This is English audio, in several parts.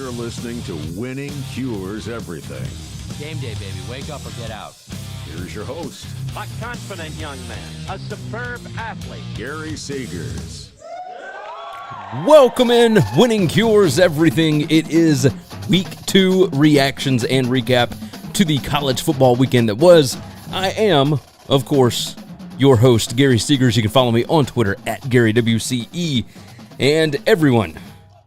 You're listening to Winning Cures Everything. Game day, baby. Wake up or get out. Here's your host, a confident young man, a superb athlete, Gary Seegers. Welcome in, Winning Cures Everything. It is week 2 reactions and recap to the college football weekend that was. I am, of course, your host, Gary Seegers. You can follow me on Twitter at GaryWCE. And everyone,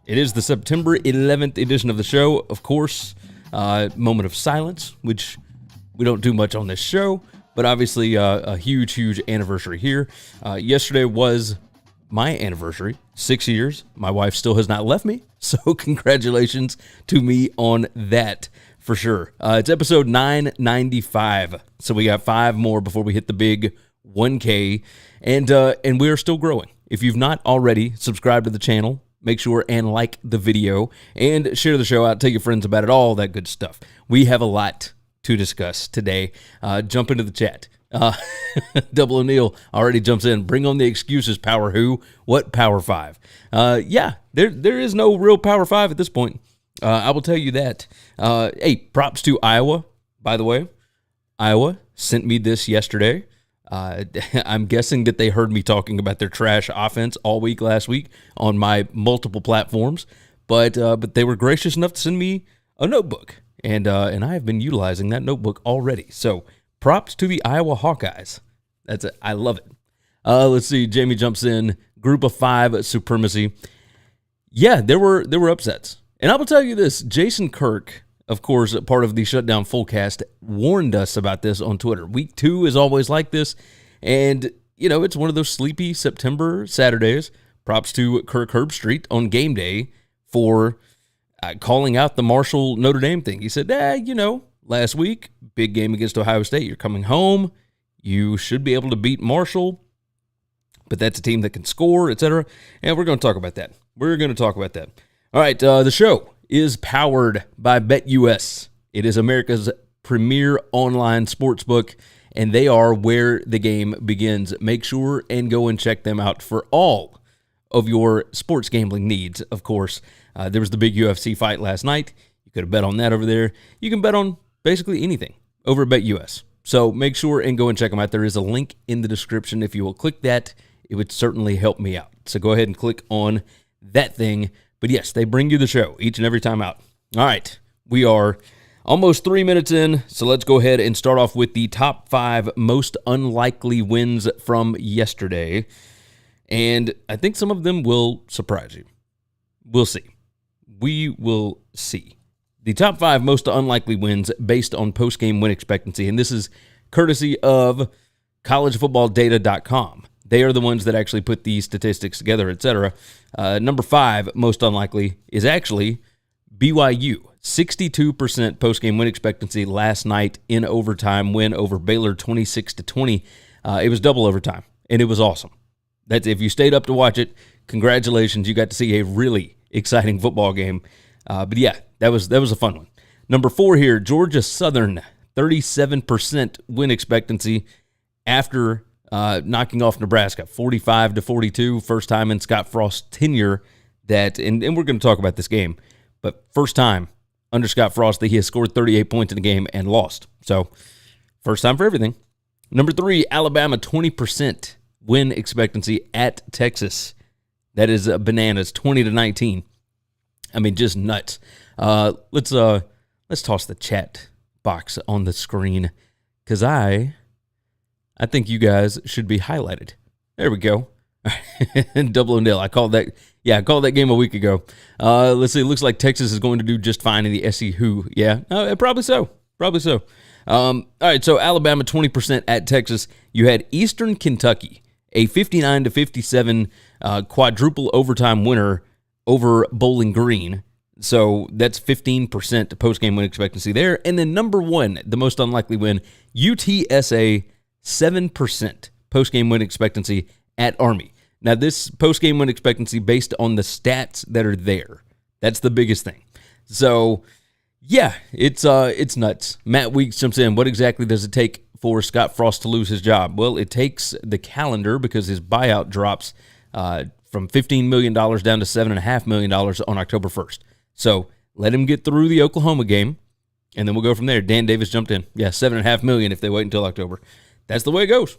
it is the September 11th edition of the show. Of course, moment of silence, which we don't do much on this show, but obviously a huge anniversary here. Yesterday was my anniversary, 6 years. My wife still has not left me, so congratulations to me on that for sure. It's episode 995, so we got 5 more before we hit the big 1K, and we are still growing. If you've not already subscribed to the channel, make sure and like the video and share the show out, tell your friends about it, all that good stuff. We have a lot to discuss today. Jump into the chat. Double O'Neill already jumps in. Bring on the excuses, Power Who? What Power 5? Yeah, there is no real Power 5 at this point. I will tell you that. Hey, props to Iowa, by the way. Iowa sent me this yesterday. I'm guessing that they heard me talking about their trash offense all week last week on my multiple platforms, but they were gracious enough to send me a notebook, and I have been utilizing that notebook already. So props to the Iowa Hawkeyes. That's it. I love it. Let's see. Jamie jumps in. Group of 5 supremacy. Yeah, there were upsets, and I will tell you this: Jason Kirk, of course, part of the Shutdown Fullcast, warned us about this on Twitter. Week 2 is always like this, and, you know, it's one of those sleepy September Saturdays. Props to Kirk Herbstreit on game day for calling out the Marshall Notre Dame thing. He said, last week, big game against Ohio State. You're coming home. You should be able to beat Marshall, but that's a team that can score, etc. And we're going to talk about that. All right, the show is powered by BetUS. It is America's premier online sportsbook, and they are where the game begins. Make sure and go and check them out for all of your sports gambling needs, of course. There was the big UFC fight last night. You could have bet on that over there. You can bet on basically anything over at BetUS. So make sure and go and check them out. There is a link in the description. If you will click that, it would certainly help me out. So go ahead and click on that thing. But yes, they bring you the show each and every time out. All right, we are almost 3 minutes in, so let's go ahead and start off with the top 5 most unlikely wins from yesterday. And I think some of them will surprise you. We'll see. We will see. The top 5 most unlikely wins based on post-game win expectancy, and this is courtesy of collegefootballdata.com. They are the ones that actually put these statistics together, etc. Number 5 most unlikely is actually BYU. 62% post-game win expectancy last night in overtime win over Baylor 26-20. It was double overtime, and it was awesome. That's if you stayed up to watch it, congratulations. You got to see a really exciting football game. But yeah, that was a fun one. Number 4 here, Georgia Southern, 37% win expectancy after knocking off Nebraska, 45-42. First time in Scott Frost's tenure that, and we're going to talk about this game, but first time under Scott Frost that he has scored 38 points in a game and lost. So first time for everything. Number 3, Alabama, 20% win expectancy at Texas. That is bananas, 20-19. I mean, just nuts. Let's toss the chat box on the screen because I think you guys should be highlighted. There we go. Double O'Neill. I called that game a week ago. Let's see. It looks like Texas is going to do just fine in the SE Who. Yeah, probably so. All right, so Alabama 20% at Texas. You had Eastern Kentucky, a 59-57 quadruple overtime winner over Bowling Green. So that's 15% post-game win expectancy there. And then number 1, the most unlikely win, UTSA, 7% post-game win expectancy at Army. Now, this post-game win expectancy based on the stats that are there. That's the biggest thing. So, yeah, it's nuts. Matt Weeks jumps in. What exactly does it take for Scott Frost to lose his job? Well, it takes the calendar because his buyout drops from $15 million down to $7.5 million on October 1st. So Let him get through the Oklahoma game, and then we'll go from there. Dan Davis jumped in. Yeah, $7.5 million if they wait until October. That's the way it goes.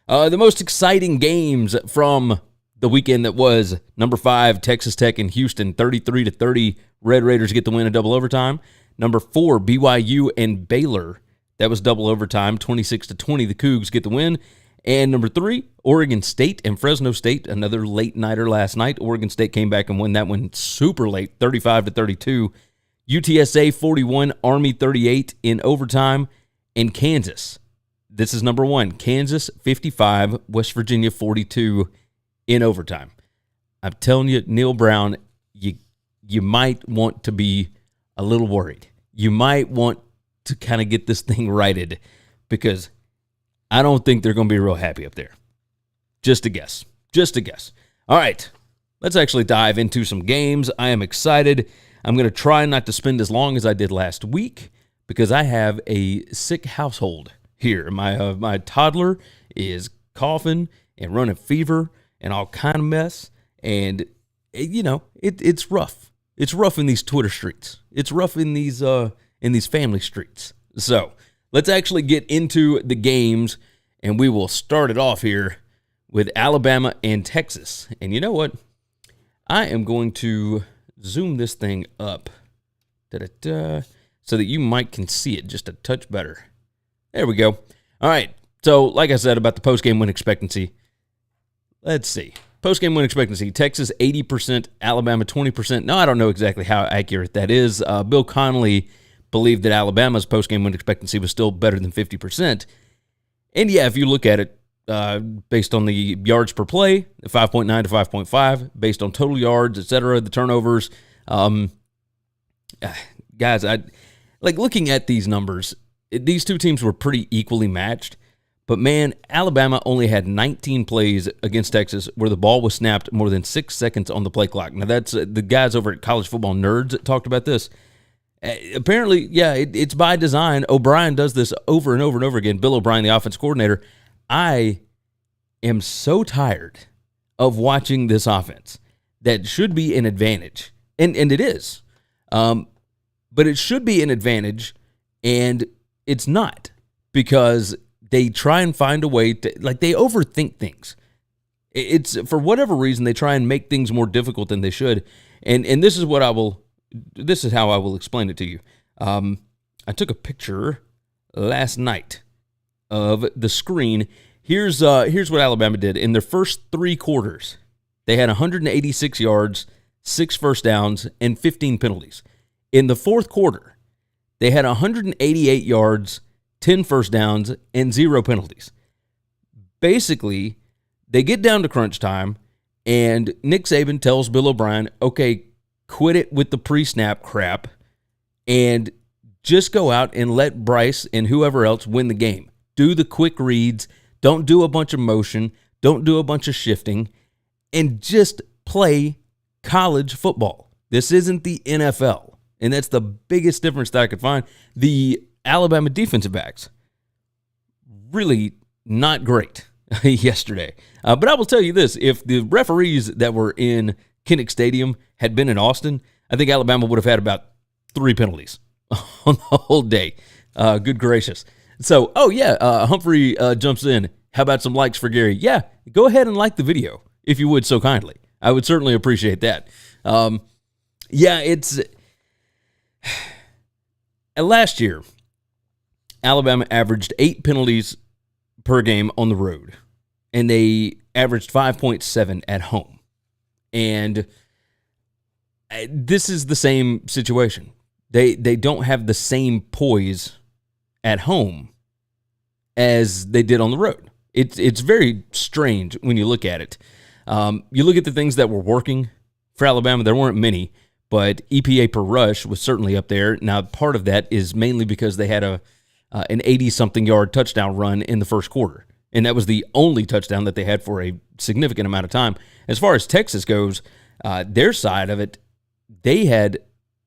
The most exciting games from the weekend that was number 5, Texas Tech and Houston, 33-30. Red Raiders get the win in double overtime. Number 4, BYU and Baylor. That was double overtime, 26-20. The Cougs get the win. And number 3, Oregon State and Fresno State, another late-nighter last night. Oregon State came back and won that one super late, 35-32. UTSA 41, Army 38 in overtime. And Kansas, this is number 1, Kansas 55, West Virginia 42 in overtime. I'm telling you, Neil Brown, you might want to be a little worried. You might want to kind of get this thing righted because I don't think they're going to be real happy up there. Just a guess. Just a guess. All right, let's actually dive into some games. I am excited. I'm going to try not to spend as long as I did last week because I have a sick household here. My toddler is coughing and running fever and all kind of mess. And, it's rough. It's rough in these Twitter streets. It's rough in these family streets. So let's actually get into the games, and we will start it off here with Alabama and Texas. And you know what? I am going to zoom this thing up so that you might can see it just a touch better. There we go. All right. So, like I said about the post-game win expectancy, let's see. Post-game win expectancy, Texas 80%, Alabama 20%. No, I don't know exactly how accurate that is. Bill Connolly believed that Alabama's post-game win expectancy was still better than 50%. And yeah, if you look at it based on the yards per play, 5.9 to 5.5, based on total yards, etc., the turnovers, guys, I like looking at these numbers. These two teams were pretty equally matched, but man, Alabama only had 19 plays against Texas where the ball was snapped more than 6 seconds on the play clock. Now, that's the guys over at College Football Nerds that talked about this. Apparently, yeah, it's by design. O'Brien does this over and over and over again. Bill O'Brien, the offense coordinator. I am so tired of watching this offense that should be an advantage, and it is. But it should be an advantage, and it's not, because they try and find a way to, they overthink things. It's, for whatever reason, they try and make things more difficult than they should. And this is how I will explain it to you. I took a picture last night of the screen. Here's what Alabama did. In their first 3 quarters, they had 186 yards, 6 first downs, and 15 penalties. In the fourth quarter, they had 188 yards, 10 first downs, and 0 penalties. Basically, they get down to crunch time, and Nick Saban tells Bill O'Brien, okay, quit it with the pre-snap crap, and just go out and let Bryce and whoever else win the game. Do the quick reads. Don't do a bunch of motion. Don't do a bunch of shifting. And just play college football. This isn't the NFL. And that's the biggest difference that I could find. The Alabama defensive backs, really not great yesterday. But I will tell you this. If the referees that were in Kinnick Stadium had been in Austin, I think Alabama would have had about 3 penalties on the whole day. Good gracious. So, Humphrey jumps in. How about some likes for Gary? Yeah, go ahead and like the video, if you would so kindly. I would certainly appreciate that. It's... Last year, Alabama averaged 8 penalties per game on the road, and they averaged 5.7 at home. And this is the same situation. They don't have the same poise at home as they did on the road. It's very strange when you look at it. You look at the things that were working for Alabama. There weren't many, but EPA per rush was certainly up there. Now, part of that is mainly because they had an 80-something yard touchdown run in the first quarter, and that was the only touchdown that they had for a significant amount of time. As far as Texas goes, their side of it, they had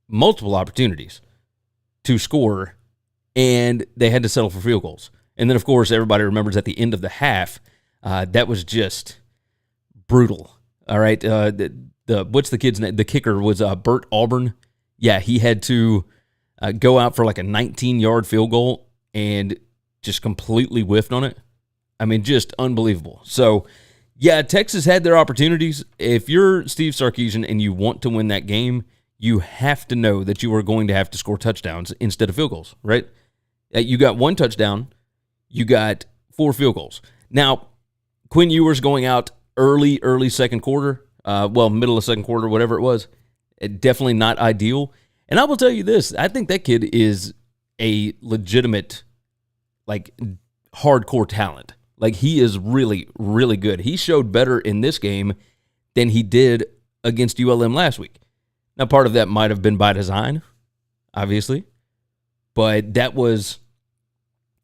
multiple opportunities to score, and they had to settle for field goals. And then, of course, everybody remembers at the end of the half, that was just brutal. All right, what's the kid's name? The kicker was Bert Auburn. yeah, he had to go out for like a 19-yard field goal and just completely whiffed on it. I mean, just unbelievable. So, yeah, Texas had their opportunities. If you're Steve Sarkisian and you want to win that game, you have to know that you are going to have to score touchdowns instead of field goals, right? You got 1 touchdown. You got 4 field goals. Now, Quinn Ewers going out early second quarter, middle of second quarter, whatever it was, definitely not ideal. And I will tell you this, I think that kid is a legitimate, like, hardcore talent. Like, he is really, really good. He showed better in this game than he did against ULM last week. Now, part of that might have been by design, obviously, but that was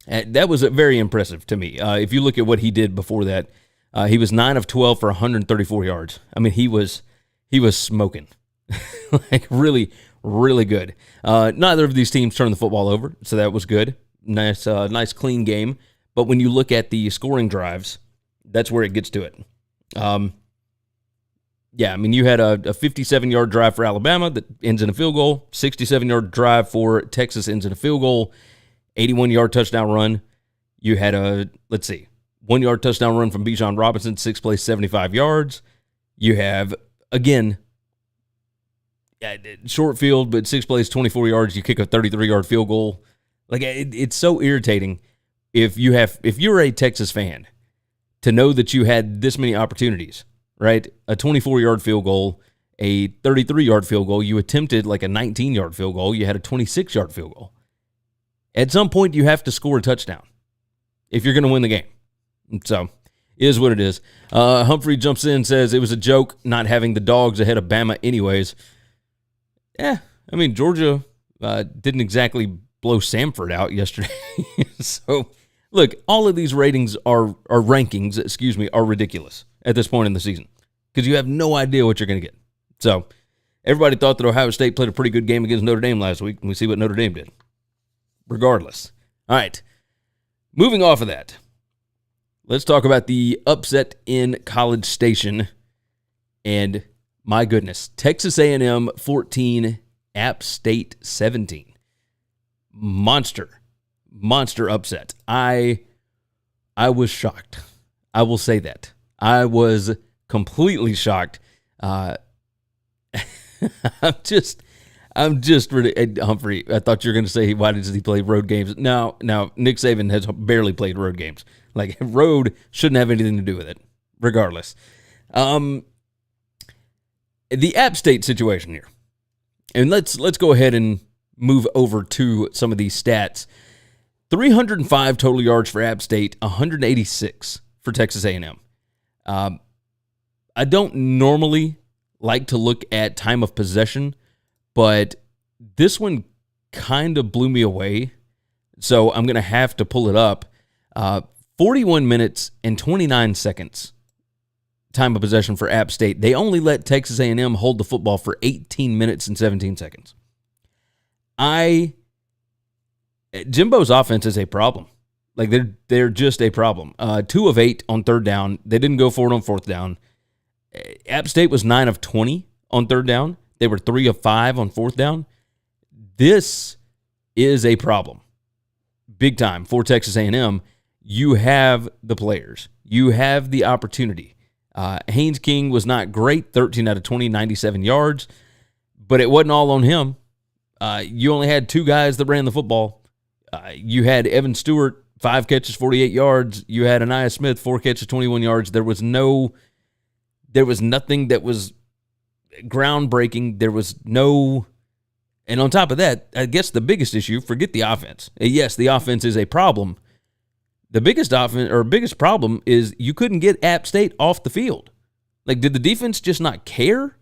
very impressive to me. If you look at what he did before that, he was 9 of 12 for 134 yards. I mean, he was smoking, like really, really good. Neither of these teams turned the football over, so that was good. Nice clean game. But when you look at the scoring drives, that's where it gets to it. Yeah, I mean, you had a 57-yard drive for Alabama that ends in a field goal, 67-yard drive for Texas ends in a field goal, 81-yard touchdown run. You had a, 1-yard touchdown run from Bijan Robinson, 6 plays, 75 yards. You have, again, short field, but 6 plays, 24 yards. You kick a 33-yard field goal. Like, it's so irritating if you're a Texas fan to know that you had this many opportunities, right? A 24-yard field goal, a 33-yard field goal. You attempted like a 19-yard field goal. You had a 26-yard field goal. At some point, you have to score a touchdown if you're going to win the game. So, it is what it is. Humphrey jumps in and says, it was a joke not having the dogs ahead of Bama anyways. Yeah, I mean, Georgia didn't exactly blow Samford out yesterday. So, look, all of these rankings are ridiculous at this point in the season because you have no idea what you're going to get. So, everybody thought that Ohio State played a pretty good game against Notre Dame last week, and we see what Notre Dame did. Regardless. All right, moving off of that, let's talk about the upset in College Station. And my goodness, Texas A&M 14, App State 17. Monster upset. I was shocked. I will say that. I was completely shocked. I'm just really, Humphrey, I thought you were going to say, why does he play road games? No, Nick Saban has barely played road games. Like, road shouldn't have anything to do with it, regardless. The App State situation here. And let's go ahead and move over to some of these stats. 305 total yards for App State, 186 for Texas A&M. I don't normally like to look at time of possession, but this one kind of blew me away, so I'm going to have to pull it up. 41 minutes and 29 seconds time of possession for App State. They only let Texas A&M hold the football for 18 minutes and 17 seconds. Jimbo's offense is a problem. Like, they're just a problem. 2 of 8 on third down. They didn't go for it on fourth down. App State was 9 of 20 on third down. They were 3 of 5 on fourth down. This is a problem. Big time for Texas A&M. You have the players. You have the opportunity. Haynes King was not great, 13 out of 20, 97 yards, but it wasn't all on him. You only had 2 guys that ran the football. You had Evan Stewart, 5 catches, 48 yards. You had Aniyah Smith, 4 catches, 21 yards. There was nothing that was groundbreaking. There was no, and on top of that, I guess the biggest issue, forget the offense. Yes, the offense is a problem. The biggest problem is you couldn't get App State off the field. Like, did the defense just not care?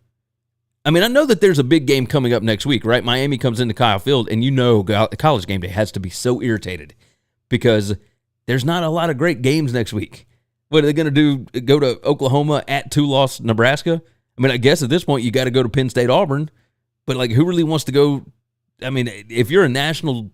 I mean, I know that there's a big game coming up next week, right? Miami comes into Kyle Field, and you know College Game Day has to be so irritated because there's not a lot of great games next week. What are they going to do, go to Oklahoma at 2-loss Nebraska? I mean, I guess at this point you got to go to Penn State Auburn, but, like, who really wants to go? I mean, if you're a national,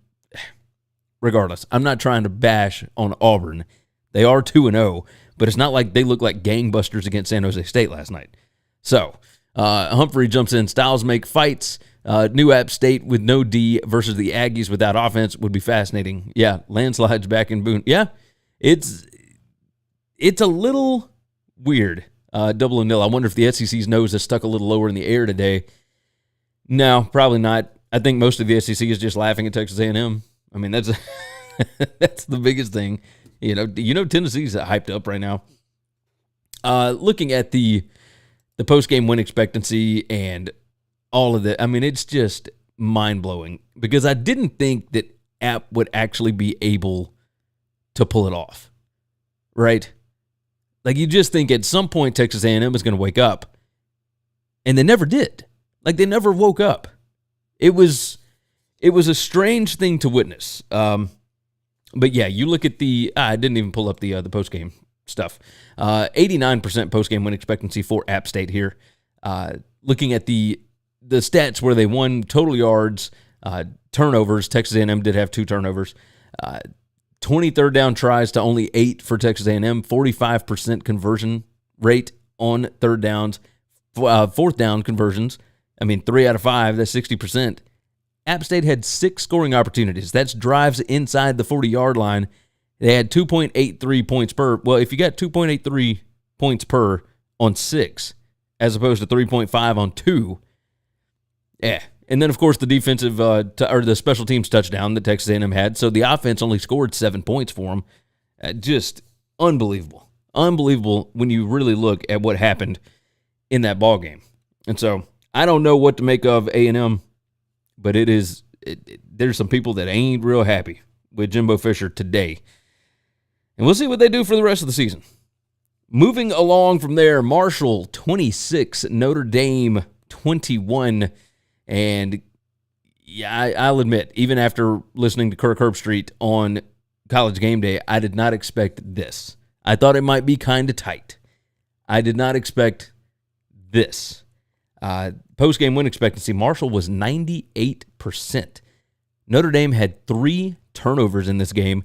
regardless, I'm not trying to bash on Auburn. They are 2-0, but it's not like they look like gangbusters against San Jose State last night. So, Humphrey jumps in. Styles make fights. New App State with no D versus the Aggies without offense would be fascinating. Yeah, landslides back in Boone. Yeah, it's a little weird. 0-0. I wonder if the SEC's nose is stuck a little lower in the air today. No, probably not. I think most of the SEC is just laughing at Texas A&M. I mean, that's that's the biggest thing. Tennessee's hyped up right now. Looking at the post-game win expectancy and all of that, I mean, it's just mind-blowing because I didn't think that App would actually be able to pull it off, right? Like, you just think at some point Texas A&M is going to wake up, and they never did. Like, they never woke up. It was a strange thing to witness. But yeah, you look at I didn't even pull up the post-game stuff. 89% post-game win expectancy for App State here. Looking at the stats where they won, total yards, turnovers. Texas A&M did have 2 turnovers. 20 third down tries to only 8 for Texas A&M. 45% conversion rate on third downs. Fourth down conversions. 3 out of 5, that's 60%. App State had 6 scoring opportunities. That's drives inside the 40-yard line. They had 2.83 points per. Well, if you got 2.83 points per on 6, as opposed to 3.5 on 2, yeah. And then, of course, the defensive or the special teams touchdown that Texas A&M had. So the offense only scored 7 points for them. Just unbelievable. Unbelievable when you really look at what happened in that ball game. And so I don't know what to make of A&M, but there's some people that ain't real happy with Jimbo Fisher today. And we'll see what they do for the rest of the season. Moving along from there, Marshall 26, Notre Dame 21. And yeah, I'll admit, even after listening to Kirk Herbstreit on College Game Day, I did not expect this. I thought it might be kind of tight. I did not expect this. Post-game win expectancy, Marshall was 98%. Notre Dame had 3 turnovers in this game.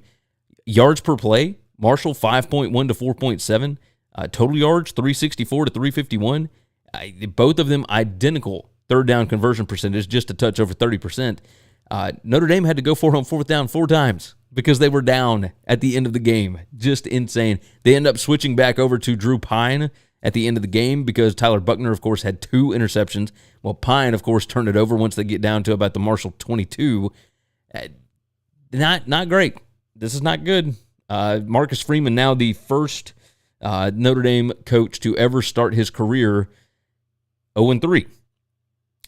Yards per play, Marshall 5.1 to 4.7. Total yards, 364 to 351. Both of them identical third down conversion percentage, just a touch over 30%. Notre Dame had to go for it on fourth down 4 times because they were down at the end of the game. Just insane. They end up switching back over to Drew Pine at the end of the game because Tyler Buckner, of course, had 2 interceptions. Well, Pine, of course, turned it over once they get down to about the Marshall 22. Not great. This is not good. Marcus Freeman, now the first Notre Dame coach to ever start his career 0-3.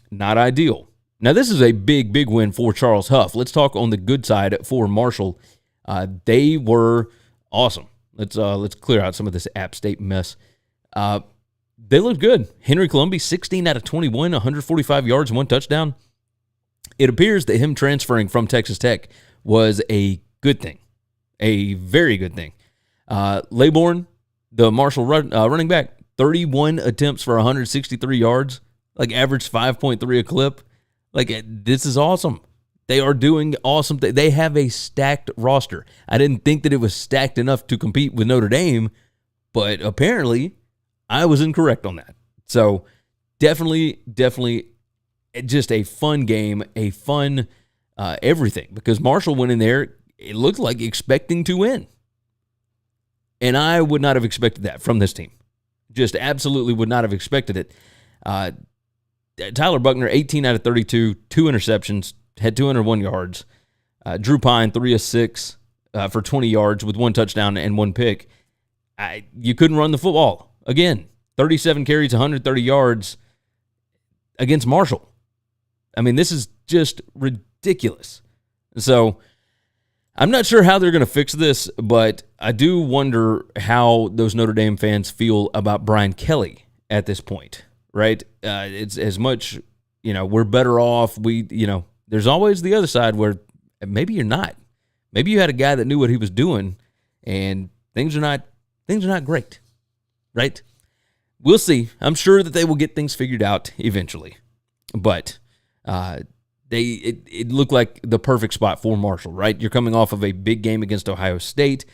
Not ideal. Now, this is a big, big win for Charles Huff. Let's talk on the good side for Marshall. They were awesome. Let's clear out some of this App State mess. They looked good. Henry Colombi, 16 out of 21, 145 yards, 1 touchdown. It appears that him transferring from Texas Tech was a good thing, a very good thing. Laybourne, the Marshall running back, 31 attempts for 163 yards, like averaged 5.3 a clip. Like, this is awesome. They are doing awesome. They have a stacked roster. I didn't think that it was stacked enough to compete with Notre Dame, but apparently I was incorrect on that. So definitely just a fun game, a fun everything, because Marshall went in there, it looked like expecting to win. And I would not have expected that from this team. Just absolutely would not have expected it. Tyler Buckner, 18 out of 32, 2 interceptions, had 201 yards. Drew Pine, 3 of 6 for 20 yards with 1 touchdown and 1 pick. You couldn't run the football. Again, 37 carries, 130 yards against Marshall. I mean, this is just ridiculous. So I'm not sure how they're going to fix this, but I do wonder how those Notre Dame fans feel about Brian Kelly at this point, right? It's as much, we're better off. There's always the other side where maybe you're not. Maybe you had a guy that knew what he was doing, and things are not great, right? We'll see. I'm sure that they will get things figured out eventually, but it looked like the perfect spot for Marshall, right? You're coming off of a big game against Ohio State.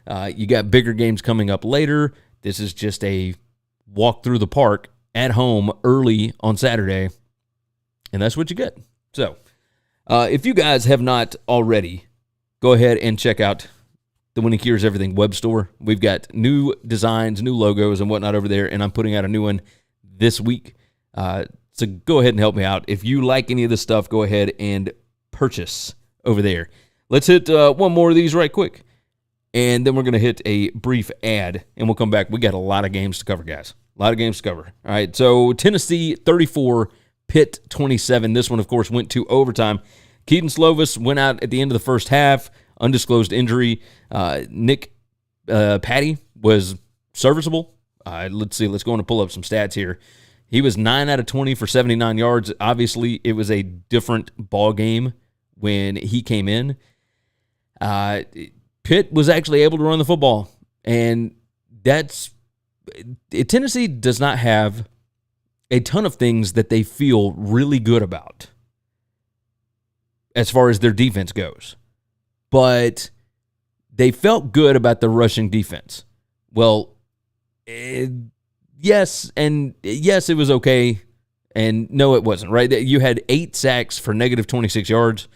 You got bigger games coming up later. This is just a walk through the park at home early on Saturday. And that's what you get. So, if you guys have not already, go ahead and check out the Winning Cures Everything web store. We've got new designs, new logos, and whatnot over there, and I'm putting out a new one this week. So go ahead and help me out. If you like any of this stuff, go ahead and purchase over there. Let's hit one more of these right quick, and then we're going to hit a brief ad, and we'll come back. We got a lot of games to cover, guys. A lot of games to cover. All right, so Tennessee 34, Pitt 27. This one, of course, went to overtime. Keaton Slovis went out at the end of the first half, undisclosed injury. Nick Patty was serviceable. Let's see. Let's go on and pull up some stats here. He was 9 out of 20 for 79 yards. Obviously, it was a different ball game when he came in. Pitt was actually able to run the football, and Tennessee does not have a ton of things that they feel really good about as far as their defense goes. But they felt good about the rushing defense. Well, yes, it was okay, and no, it wasn't, right? You had 8 sacks for negative 26 yards,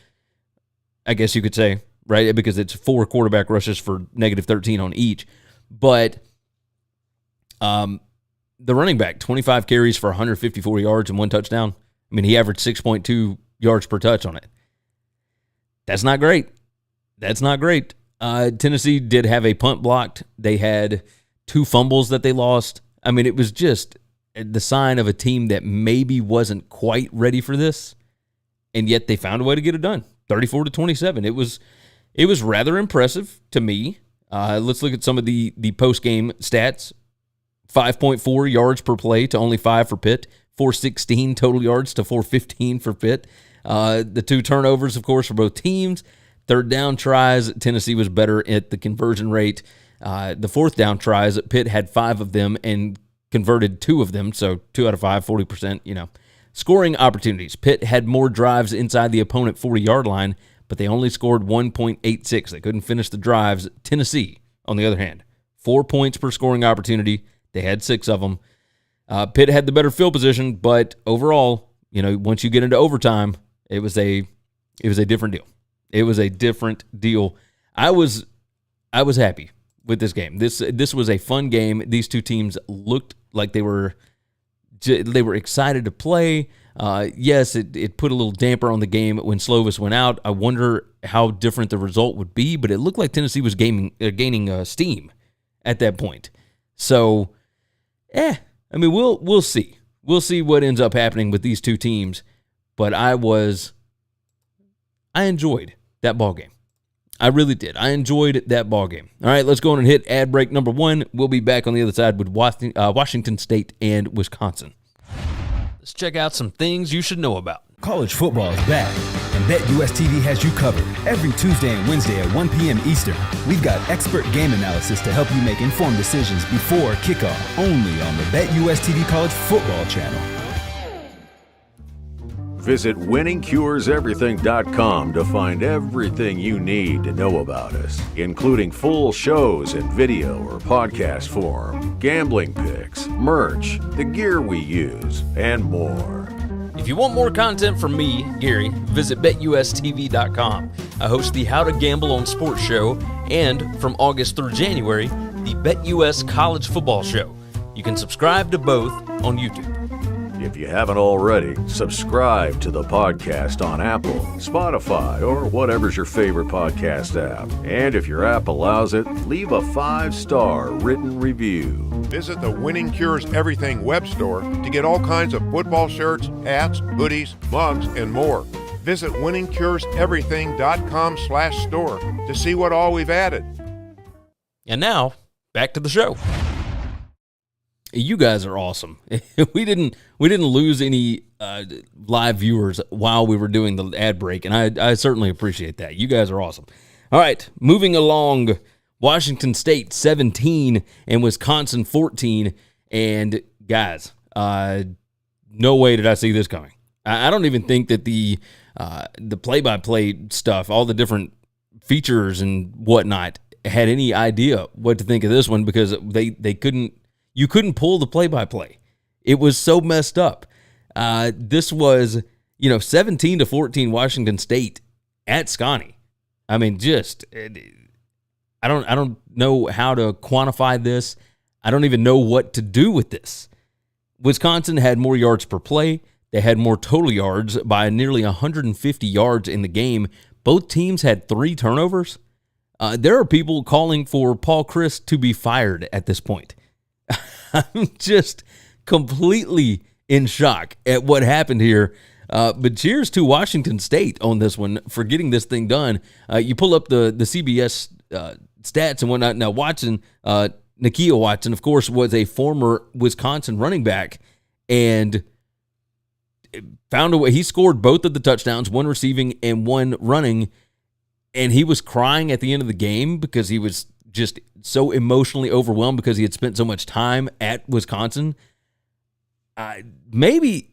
I guess you could say, right? Because it's 4 quarterback rushes for negative 13 on each. But the running back, 25 carries for 154 yards and 1 touchdown. I mean, he averaged 6.2 yards per touch on it. That's not great. That's not great. Tennessee did have a punt blocked. They had 2 fumbles that they lost. I mean, it was just the sign of a team that maybe wasn't quite ready for this, and yet they found a way to get it done. 34-27. It was rather impressive to me. Let's look at some of the post-game stats. 5.4 yards per play to only 5 for Pitt. 416 total yards to 415 for Pitt. The 2 turnovers, of course, for both teams. 3rd down tries, Tennessee was better at the conversion rate. The 4th down tries, Pitt had 5 of them and converted 2 of them, so 2 out of 5, 40%, Scoring opportunities. Pitt had more drives inside the opponent 40-yard line, but they only scored 1.86. They couldn't finish the drives. Tennessee, on the other hand, 4 points per scoring opportunity. They had 6 of them. Pitt had the better field position, but overall, once you get into overtime, it was a different deal. It was a different deal. I was happy with this game. This was a fun game. These 2 teams looked like they were excited to play. Yes, it put a little damper on the game when Slovis went out. I wonder how different the result would be, but it looked like Tennessee was gaining steam at that point. So, we'll see. We'll see what ends up happening with these 2 teams. But I enjoyed that ball game. I really did. I enjoyed that ball game. All right, let's go on and hit ad break number 1. We'll be back on the other side with Washington State and Wisconsin. Let's check out some things you should know about. College football is back, and BetUS TV has you covered. Every Tuesday and Wednesday at 1 p.m. Eastern, we've got expert game analysis to help you make informed decisions before kickoff, only on the BetUS TV College Football channel. Visit winningcureseverything.com to find everything you need to know about us, including full shows in video or podcast form, gambling picks, merch, the gear we use, and more. If you want more content from me, Gary, visit BetUSTV.com. I host the How to Gamble on Sports show, and from August through January, the BetUS College Football show. You can subscribe to both on YouTube. If you haven't already, subscribe to the podcast on Apple, Spotify, or whatever's your favorite podcast app. And if your app allows it, leave a 5-star written review. Visit the Winning Cures Everything web store to get all kinds of football shirts, hats, hoodies, mugs, and more. Visit winningcureseverything.com/store to see what all we've added. And now, back to the show. You guys are awesome. We didn't lose any live viewers while we were doing the ad break, and I certainly appreciate that. You guys are awesome. All right, moving along. Washington State 17 and Wisconsin 14. And guys, no way did I see this coming. I don't even think that the play-by-play stuff, all the different features and whatnot, had any idea what to think of this one, because you couldn't pull the play-by-play. It was so messed up. This was 17-14 Washington State at Scotty. I mean, I don't know how to quantify this. I don't even know what to do with this. Wisconsin had more yards per play. They had more total yards by nearly 150 yards in the game. Both teams had 3 turnovers. There are people calling for Paul Chryst to be fired at this point. I'm just completely in shock at what happened here. But cheers to Washington State on this one for getting this thing done. You pull up the CBS stats and whatnot. Now, Nakia Watson, of course, was a former Wisconsin running back and found a way. He scored both of the touchdowns, one receiving and one running, and he was crying at the end of the game because he was just so emotionally overwhelmed because he had spent so much time at Wisconsin. I made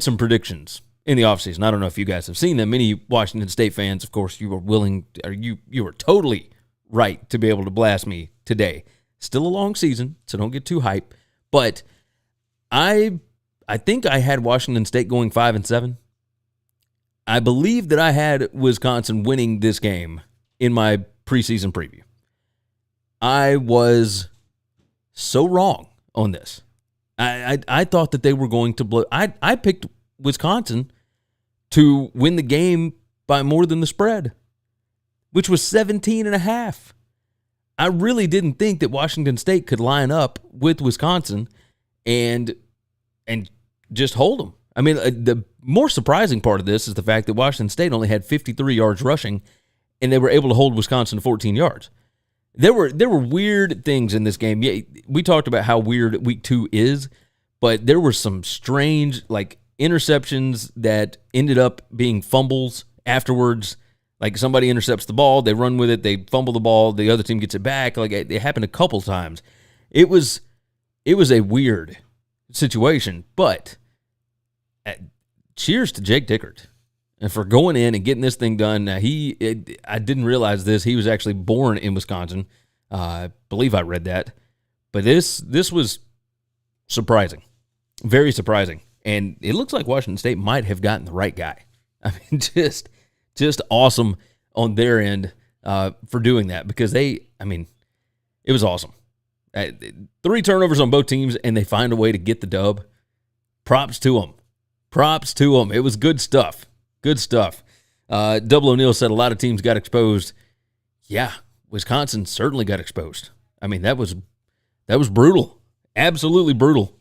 some predictions in the offseason. I don't know if you guys have seen them. Many Washington State fans, of course, you were totally right to be able to blast me today. Still a long season, so don't get too hype. But I think I had Washington State going 5-7. I believe that I had Wisconsin winning this game in my preseason preview. I was so wrong on this. I thought that they were going to blow. I picked Wisconsin to win the game by more than the spread, which was 17.5. I really didn't think that Washington State could line up with Wisconsin and just hold them. I mean, the more surprising part of this is the fact that Washington State only had 53 yards rushing, and they were able to hold Wisconsin to 14 yards. There were weird things in this game. Yeah, we talked about how weird week 2 is, but there were some strange interceptions that ended up being fumbles afterwards. Like somebody intercepts the ball, they run with it, they fumble the ball, the other team gets it back. Like it happened a couple times. It was a weird situation, but cheers to Jake Dickert and for going in and getting this thing done. Now, I didn't realize this. He was actually born in Wisconsin. I believe I read that. But this was surprising, very surprising. And it looks like Washington State might have gotten the right guy. I mean, just awesome on their end for doing that because it was awesome. 3 turnovers on both teams, and they find a way to get the dub. Props to them. It was good stuff. Good stuff. Double O'Neill said a lot of teams got exposed. Yeah, Wisconsin certainly got exposed. I mean, that was brutal. Absolutely brutal.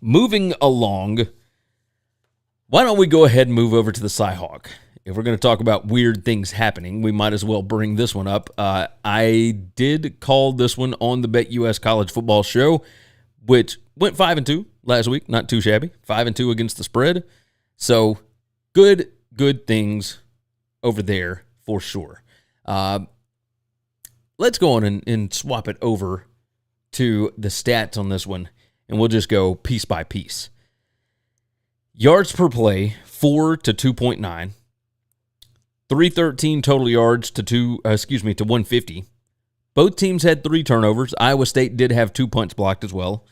Moving along, why don't we go ahead and move over to the Cyhawk? If we're going to talk about weird things happening, we might as well bring this one up. I did call this one on the BetUS College Football Show, which went 5-2 last week. Not too shabby. 5-2 against the spread. So good things over there for sure. Let's go on and swap it over to the stats on this one, and we'll just go piece by piece. Yards per play, 4 to 2.9. 313 total yards to 150. Both teams had 3 turnovers. Iowa State did have 2 punts blocked as well.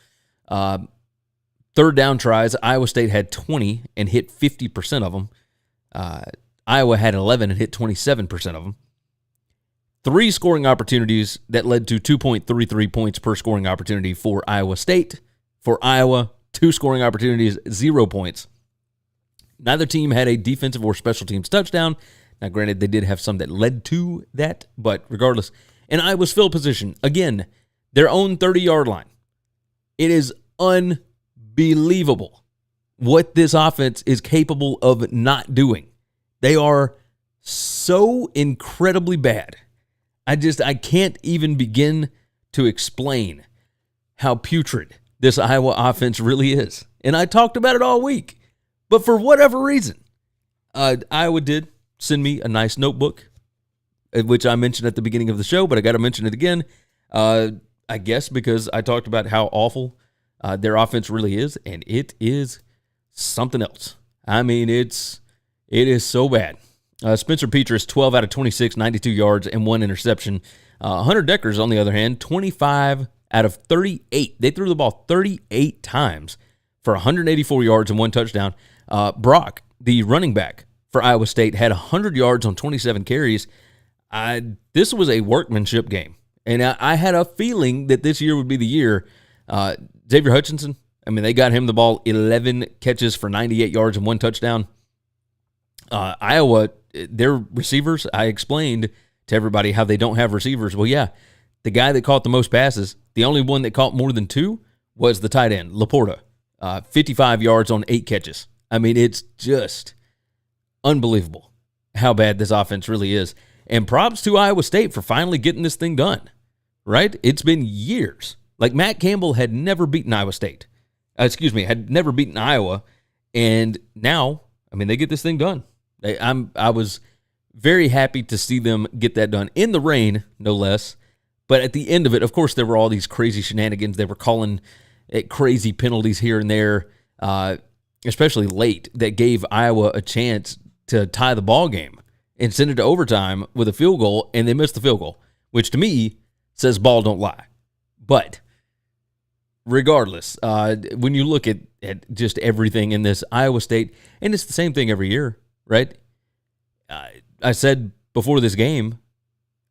Third down tries, Iowa State had 20 and hit 50% of them. Iowa had 11 and hit 27% of them. 3 scoring opportunities that led to 2.33 points per scoring opportunity for Iowa State. For Iowa, 2 scoring opportunities, 0 points. Neither team had a defensive or special teams touchdown. Now, granted, they did have some that led to that, but regardless. And Iowa's field position, again, their own 30-yard line. It is unbelievable what this offense is capable of not doing. They are so incredibly bad. I can't even begin to explain how putrid this Iowa offense really is. And I talked about it all week. But for whatever reason, Iowa did send me a nice notebook, which I mentioned at the beginning of the show, but I got to mention it again, I guess because I talked about how awful their offense really is, and it is something else. I mean, it is so bad. Spencer Petras, 12 out of 26, 92 yards, and 1 interception. Hunter Deckers, on the other hand, 25 out of 38. They threw the ball 38 times for 184 yards and 1 touchdown. Brock, the running back for Iowa State, had 100 yards on 27 carries. This was a workmanship game. And I had a feeling that this year would be the year. Xavier Hutchinson, I mean, they got him the ball, 11 catches for 98 yards and 1 touchdown. Iowa, their receivers, I explained to everybody how they don't have receivers. Well, yeah, the guy that caught the most passes, the only one that caught more than 2 was the tight end, Laporta. 55 yards on 8 catches. I mean, it's just unbelievable how bad this offense really is. And props to Iowa State for finally getting this thing done, right? It's been years. Like, Matt Campbell had never beaten Iowa State. Had never beaten Iowa. And now, I mean, they get this thing done. I was very happy to see them get that done in the rain, no less. But at the end of it, of course, there were all these crazy shenanigans. They were calling crazy penalties here and there, especially late, that gave Iowa a chance to tie the ball game and send it to overtime with a field goal, and they missed the field goal, which to me says ball don't lie. But regardless, when you look at just everything in this Iowa State, and it's the same thing every year, right? I said before this game,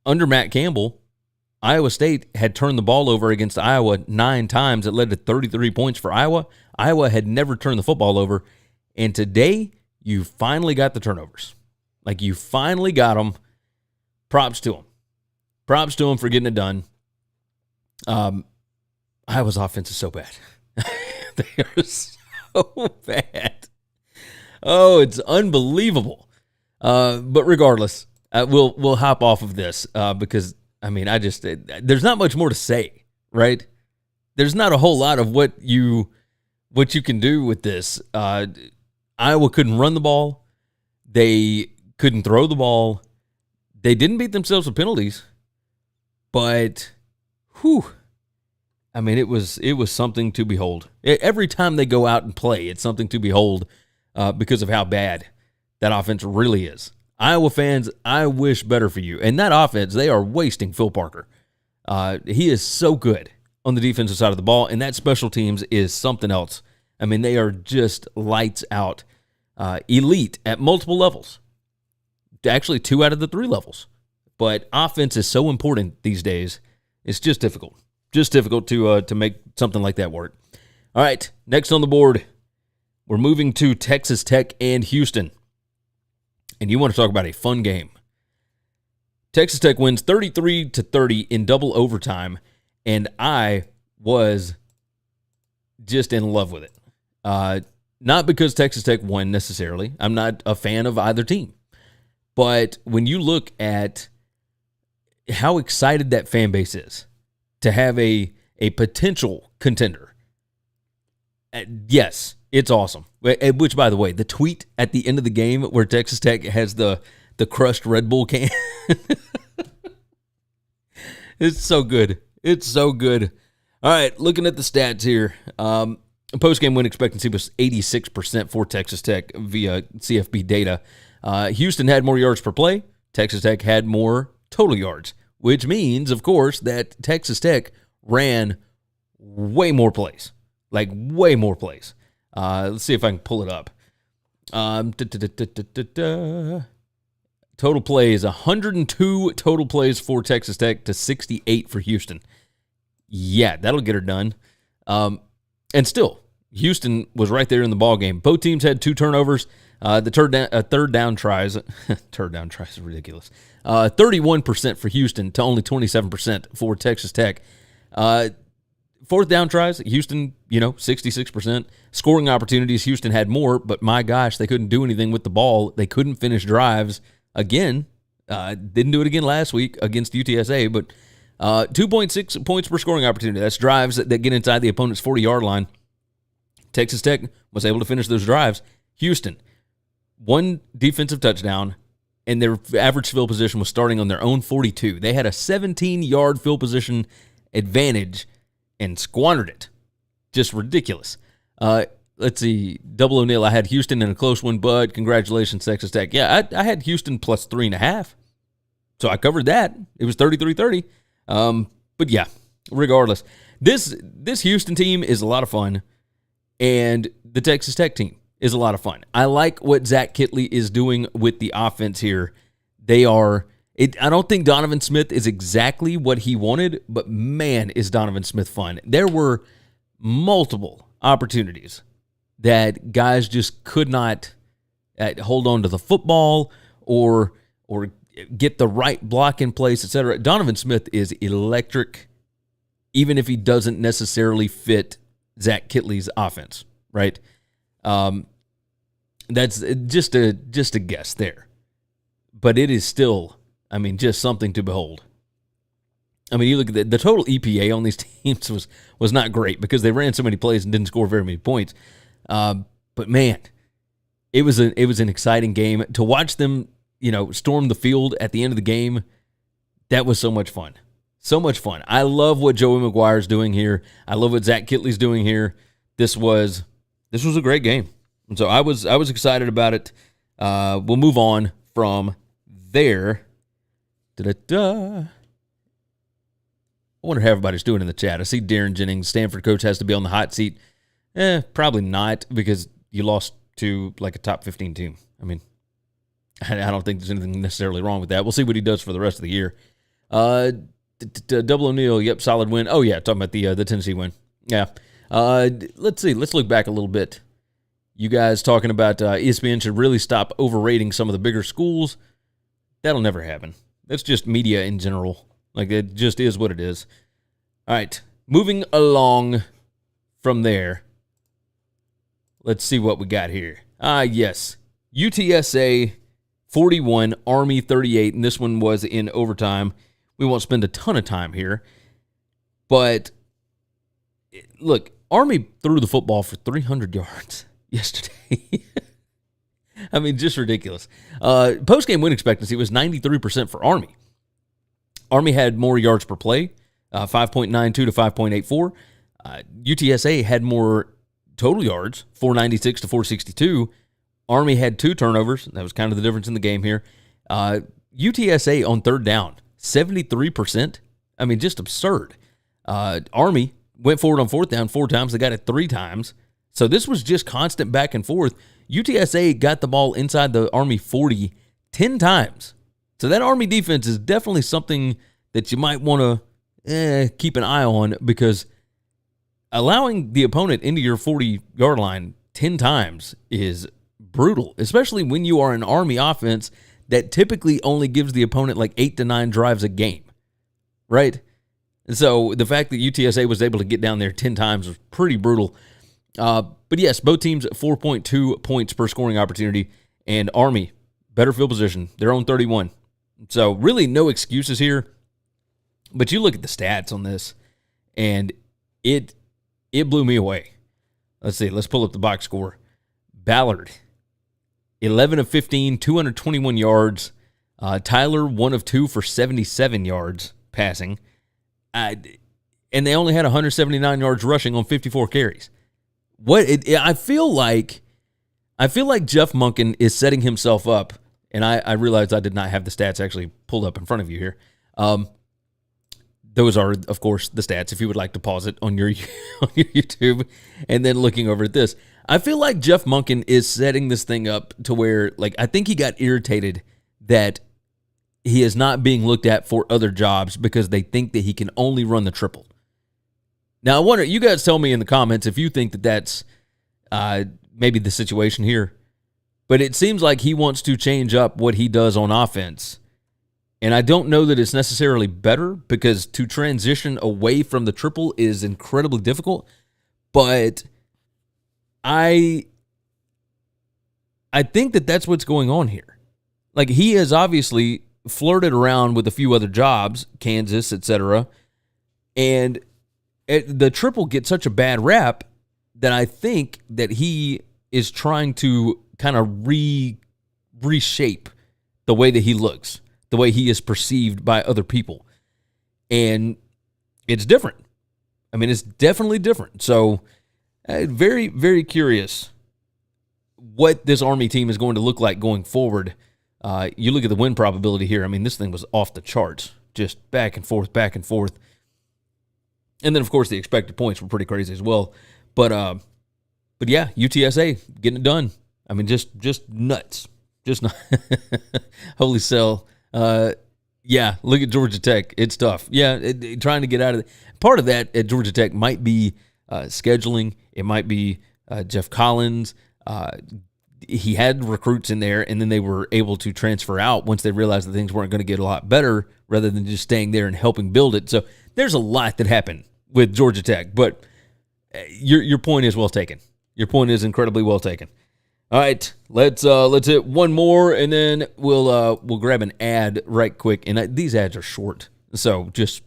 under Matt Campbell, Iowa State had turned the ball over against Iowa 9 times. It led to 33 points for Iowa. Iowa had never turned the football over. And today, you finally got the turnovers. Like, you finally got them. Props to them. Props to them for getting it done. Iowa's offense is so bad. They are so bad. Oh, it's unbelievable. But regardless, we'll hop off of this because, I mean, there's not much more to say, right? There's not a whole lot of what you can do with this. Iowa couldn't run the ball. They couldn't throw the ball. They didn't beat themselves with penalties. But, I mean, it was something to behold. Every time they go out and play, it's something to behold because of how bad that offense really is. Iowa fans, I wish better for you. And that offense, they are wasting Phil Parker. He is so good on the defensive side of the ball, and that special teams is something else. I mean, they are just lights out. Elite at multiple levels. Actually, 2 out of the 3 levels. But offense is so important these days, it's just difficult. Just difficult to make something like that work. All right, next on the board, we're moving to Texas Tech and Houston. And you want to talk about a fun game. Texas Tech wins 33-30 in double overtime, and I was just in love with it. Not because Texas Tech won necessarily. I'm not a fan of either team. But when you look at how excited that fan base is to have a potential contender, yes, it's awesome. Which, by the way, the tweet at the end of the game where Texas Tech has the crushed Red Bull can. It's so good. It's so good. All right, looking at the stats here. Post-game win expectancy was 86% for Texas Tech via CFB data. Houston had more yards per play. Texas Tech had more total yards, which means, of course, that Texas Tech ran way more plays. Like, way more plays. Let's see if I can pull it up. Total plays, 102 total plays for Texas Tech to 68 for Houston. Yeah, that'll get her done. And still, Houston was right there in the ballgame. Both teams had 2 turnovers. The third down tries. Third down tries is ridiculous. 31% for Houston to only 27% for Texas Tech. Fourth down tries, Houston, 66%. Scoring opportunities, Houston had more, but my gosh, they couldn't do anything with the ball. They couldn't finish drives. Again, didn't do it again last week against UTSA, but 2.6 points per scoring opportunity. That's drives that get inside the opponent's 40-yard line. Texas Tech was able to finish those drives. Houston, 1 defensive touchdown, and their average field position was starting on their own 42. They had a 17-yard field position advantage and squandered it. Just ridiculous. Let's see. Double O'Neill, I had Houston in a close one, but congratulations, Texas Tech. Yeah, I had Houston plus 3.5. So I covered that. It was 33-30. But yeah, regardless. This Houston team is a lot of fun. And the Texas Tech team is a lot of fun. I like what Zach Kittley is doing with the offense here. I don't think Donovan Smith is exactly what he wanted, but man, is Donovan Smith fun. There were multiple opportunities that guys just could not hold on to the football or get the right block in place, etc. Donovan Smith is electric, even if he doesn't necessarily fit Zach Kittley's offense, right? That's just a guess there. But it is still, just something to behold. You look at the total EPA on these teams was not great because they ran so many plays and didn't score very many points. But man, it was an exciting game to watch them, storm the field at the end of the game. That was so much fun. So much fun. I love what Joey McGuire's doing here. I love what Zach Kittley's doing here. This was a great game. And so I was excited about it. We'll move on from there. I wonder how everybody's doing in the chat. I see Darren Jennings, Stanford coach, has to be on the hot seat. Probably not, because you lost to like a top 15 team. I don't think there's anything necessarily wrong with that. We'll see what he does for the rest of the year. Double O'Neill, yep, solid win. Oh, yeah, talking about the Tennessee win. Yeah. Let's see. Let's look back a little bit. You guys talking about ESPN should really stop overrating some of the bigger schools. That'll never happen. That's just media in general. Like, it just is what it is. All right, moving along from there. Let's see what we got here. Yes. UTSA 41, Army 38, and this one was in overtime. We won't spend a ton of time here. But, look, Army threw the football for 300 yards yesterday. Just ridiculous. Post-game win expectancy was 93% for Army. Army had more yards per play, 5.92 to 5.84. UTSA had more total yards, 496 to 462. Army had 2 turnovers. That was kind of the difference in the game here. UTSA on third down, 73%. Just absurd. Army went forward on fourth down 4 times. They got it 3 times. So this was just constant back and forth. UTSA got the ball inside the Army 40 10 times. So that Army defense is definitely something that you might want to keep an eye on, because allowing the opponent into your 40-yard line 10 times is brutal, especially when you are an Army offense that typically only gives the opponent like 8 to 9 drives a game, right? And so the fact that UTSA was able to get down there 10 times was pretty brutal. But yes, both teams 4.2 points per scoring opportunity, and Army, better field position. They're on 31. So really no excuses here. But you look at the stats on this, and it blew me away. Let's see. Let's pull up the box score. Ballard, 11 of 15, 221 yards. Tyler, 1 of 2 for 77 yards passing. And they only had 179 yards rushing on 54 carries. I feel like Jeff Monken is setting himself up, and I realized I did not have the stats actually pulled up in front of you here. Those are, of course, the stats, if you would like to pause it on your YouTube and then looking over at this. I feel like Jeff Monken is setting this thing up to where, like, I think he got irritated that he is not being looked at for other jobs because they think that he can only run the triple. Now, I wonder, you guys tell me in the comments if you think that that's maybe the situation here. But it seems like he wants to change up what he does on offense. And I don't know that it's necessarily better, because to transition away from the triple is incredibly difficult. But I think that that's what's going on here. Like, he has obviously flirted around with a few other jobs, Kansas, etc. And the triple gets such a bad rap that I think that he is trying to kind of reshape the way that he looks, the way he is perceived by other people. And it's different. It's definitely different. So very, very curious what this Army team is going to look like going forward. You look at the win probability here. This thing was off the charts, just back and forth, back and forth. And then, of course, the expected points were pretty crazy as well. But But yeah, UTSA getting it done. I mean, just nuts. Just not. Holy cell. Yeah, look at Georgia Tech. It's tough. Yeah, trying to get out of it. Part of that at Georgia Tech might be scheduling. It might be Jeff Collins. He had recruits in there, and then they were able to transfer out once they realized that things weren't going to get a lot better rather than just staying there and helping build it. So there's a lot that happened with Georgia Tech, but your point is well taken. Your point is incredibly well taken. All right, let's hit one more, and then we'll grab an ad right quick. And these ads are short, so just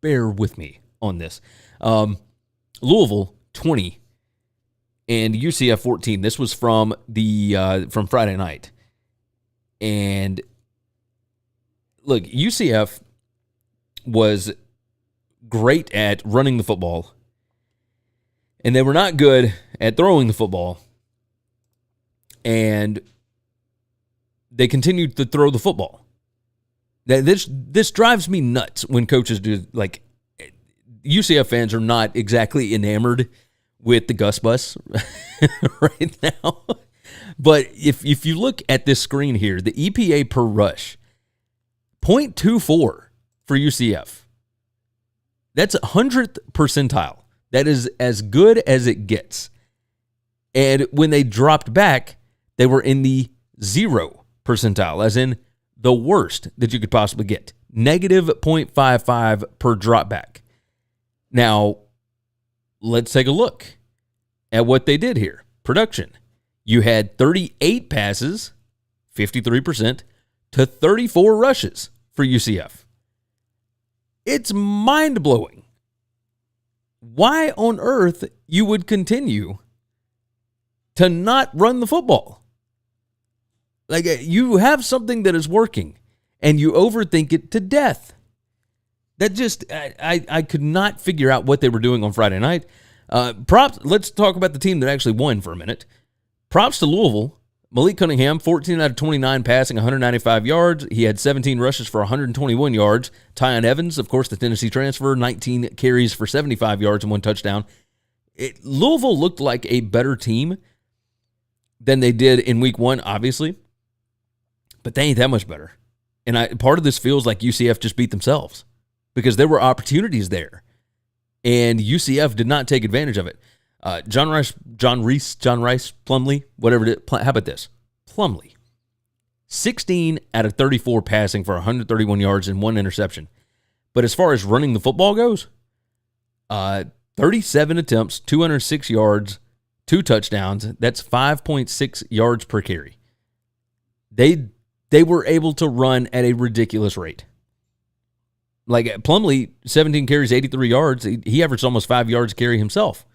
bear with me on this. Louisville 20 and UCF 14. This was from from Friday night, and look, UCF was great at running the football, and they were not good at throwing the football. And they continued to throw the football. This drives me nuts when coaches do, like, UCF fans are not exactly enamored with the Gus Bus right now. But if you look at this screen here, the EPA per rush, 0.24 for UCF. That's 100th percentile. That is as good as it gets. And when they dropped back, they were in the 0 percentile, as in the worst that you could possibly get. Negative 0.55 per drop back. Now, let's take a look at what they did here. Production. You had 38 passes, 53%, to 34 rushes for UCF. It's mind-blowing. Why on earth you would continue to not run the football? Like, you have something that is working, and you overthink it to death. That just, I could not figure out what they were doing on Friday night. Props. Let's talk about the team that actually won for a minute. Props to Louisville. Malik Cunningham, 14 out of 29 passing, 195 yards. He had 17 rushes for 121 yards. Tyon Evans, of course, the Tennessee transfer, 19 carries for 75 yards and 1 touchdown. Louisville looked like a better team than they did in week 1, obviously. But they ain't that much better. And part of this feels like UCF just beat themselves because there were opportunities there. And UCF did not take advantage of it. John Rice, Plumlee, whatever it is. How about this? Plumlee. 16 out of 34 passing for 131 yards and 1 interception. But as far as running the football goes, 37 attempts, 206 yards, 2 touchdowns. That's 5.6 yards per carry. They were able to run at a ridiculous rate. Like Plumlee, 17 carries, 83 yards. He averaged almost 5 yards a carry himself.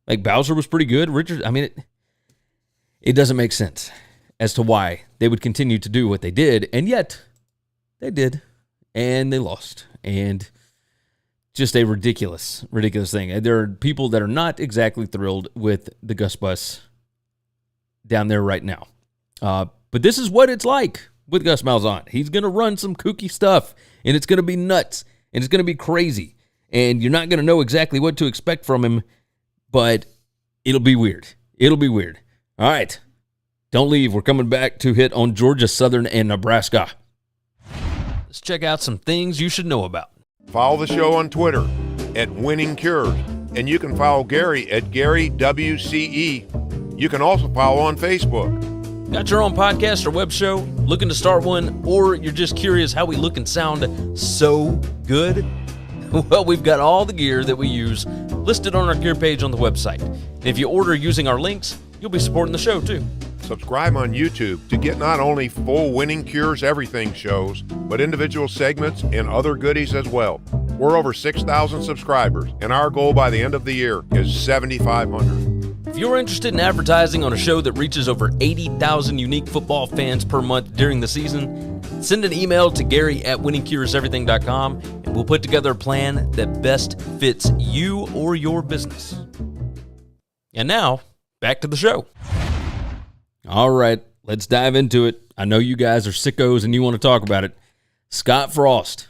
Like Bowser was pretty good. Richard, I mean, it doesn't make sense as to why they would continue to do what they did, and yet they did, and they lost, and just a ridiculous thing. There are people that are not exactly thrilled with the Gus Bus down there right now. But this is what it's like with Gus Malzahn. He's going to run some kooky stuff, and it's going to be nuts, and it's going to be crazy, and you're not going to know exactly what to expect from him, but it'll be weird. It'll be weird. All right. Don't leave. We're coming back to hit on Georgia Southern and Nebraska. Let's check out some things you should know about. Follow the show on Twitter at Winning Cures, and you can follow Gary at Gary WCE. You can also follow on Facebook. Got your own podcast or web show? Looking to start one? Or you're just curious how we look and sound so good? Well, we've got all the gear that we use listed on our gear page on the website. And if you order using our links, you'll be supporting the show too. Subscribe on YouTube to get not only full Winning Cures Everything shows, but individual segments and other goodies as well. We're over 6,000 subscribers, and our goal by the end of the year is 7,500. If you're interested in advertising on a show that reaches over 80,000 unique football fans per month during the season, send an email to Gary@winningcureseverything.com, and we'll put together a plan that best fits you or your business. And now, back to the show. All right, let's dive into it. I know you guys are sickos and you want to talk about it. Scott Frost.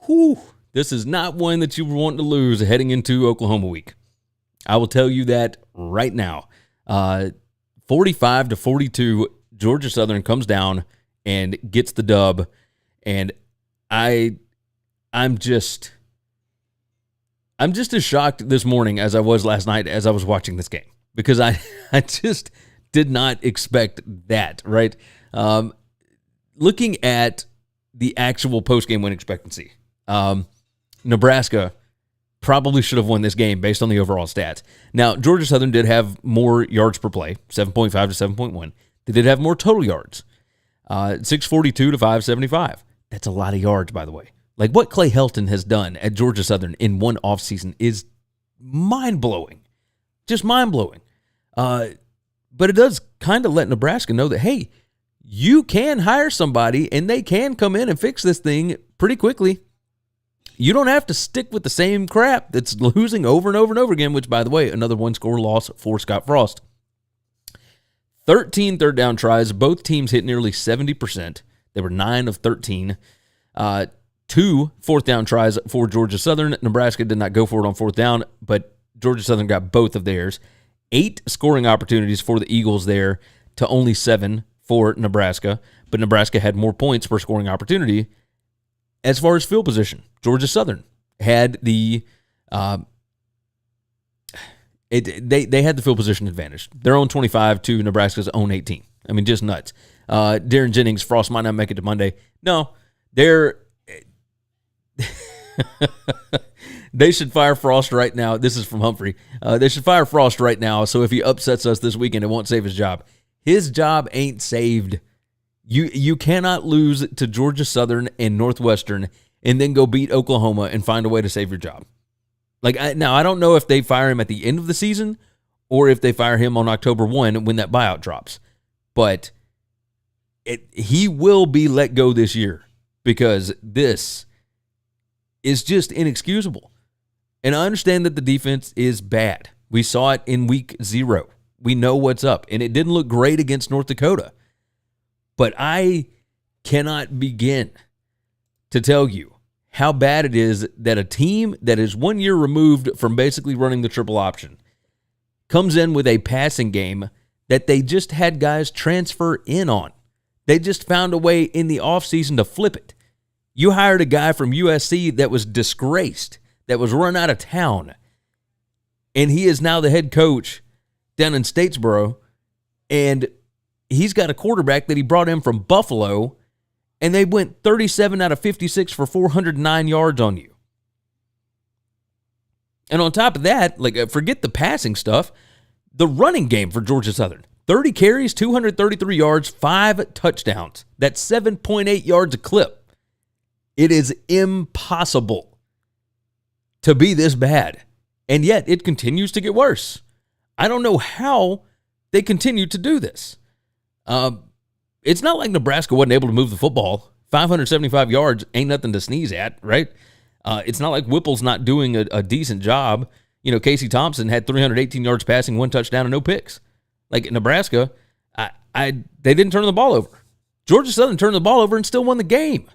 Whew, this is not one that you were wanting to lose heading into Oklahoma week. I will tell you that right now. 45-42, Georgia Southern comes down and gets the dub, and I'm just as shocked this morning as I was last night as I was watching this game, because I just did not expect that, right? Looking at the actual post-game win expectancy, Nebraska probably should have won this game based on the overall stats. Now, Georgia Southern did have more yards per play, 7.5 to 7.1. They did have more total yards, 642 to 575. That's a lot of yards, by the way. Like, what Clay Helton has done at Georgia Southern in one offseason is mind-blowing. Just mind-blowing. But it does kind of let Nebraska know that, hey, you can hire somebody and they can come in and fix this thing pretty quickly. You don't have to stick with the same crap that's losing over and over and over again, which, by the way, another one-score loss for Scott Frost. 13 third down tries. Both teams hit nearly 70%. They were 9 of 13. 2 fourth down tries for Georgia Southern. Nebraska did not go for it on fourth down, but Georgia Southern got both of theirs. 8 scoring opportunities for the Eagles there to only 7 for Nebraska, but Nebraska had more points per scoring opportunity. As far as field position, Georgia Southern had the they had the field position advantage. Their own 25 to Nebraska's own 18. I mean, just nuts. Darren Jennings, Frost might not make it to Monday. No, they should fire Frost right now. This is from Humphrey. They should fire Frost right now, so if he upsets us this weekend, it won't save his job. His job ain't saved. You cannot lose to Georgia Southern and Northwestern and then go beat Oklahoma and find a way to save your job. Now, I don't know if they fire him at the end of the season or if they fire him on October 1 when that buyout drops. But he will be let go this year because this is just inexcusable. And I understand that the defense is bad. We saw it in week 0. We know what's up. And it didn't look great against North Dakota. But I cannot begin to tell you how bad it is that a team that is 1 year removed from basically running the triple option comes in with a passing game that they just had guys transfer in on. They just found a way in the offseason to flip it. You hired a guy from USC that was disgraced, that was run out of town, and he is now the head coach down in Statesboro, and he's got a quarterback that he brought in from Buffalo, and they went 37 out of 56 for 409 yards on you. And on top of that, forget the passing stuff, the running game for Georgia Southern. 30 carries, 233 yards, 5 touchdowns. That's 7.8 yards a clip. It is impossible to be this bad. And yet it continues to get worse. I don't know how they continue to do this. It's not like Nebraska wasn't able to move the football. 575 yards ain't nothing to sneeze at, right? It's not like Whipple's not doing a decent job. You know, Casey Thompson had 318 yards passing, 1 touchdown, and no picks. Like Nebraska, they didn't turn the ball over. Georgia Southern turned the ball over and still won the game.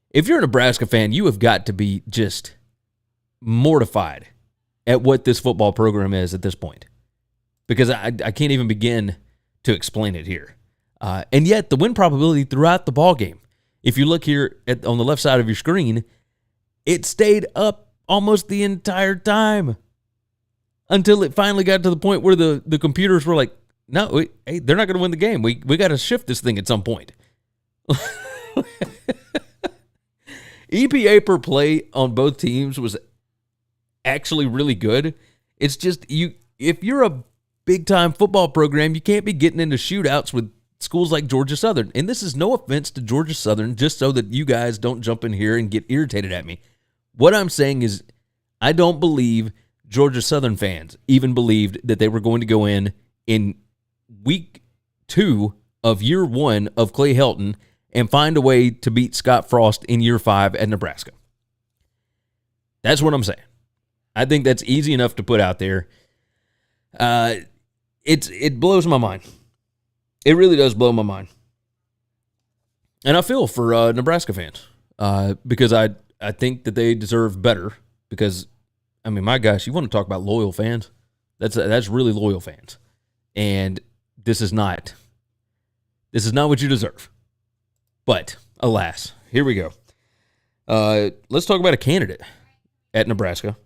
If you're a Nebraska fan, you have got to be just mortified at what this football program is at this point. Because I can't even begin to explain it here. And yet, the win probability throughout the ball game, if you look here on the left side of your screen, it stayed up almost the entire time until it finally got to the point where the computers were like, no, hey, they're not going to win the game. We got to shift this thing at some point. EPA per play on both teams was actually really good. It's just if you're a big-time football program, you can't be getting into shootouts with schools like Georgia Southern. And this is no offense to Georgia Southern, just so that you guys don't jump in here and get irritated at me. What I'm saying is I don't believe Georgia Southern fans even believed that they were going to go in week 2 of year 1 of Clay Helton and find a way to beat Scott Frost in year 5 at Nebraska. That's what I'm saying. I think that's easy enough to put out there. It blows my mind. It really does blow my mind. And I feel for Nebraska fans because I think that they deserve better because I mean, my gosh, you want to talk about loyal fans? That's really loyal fans. And this is not what you deserve. But, alas, here we go. Let's talk about a candidate at Nebraska.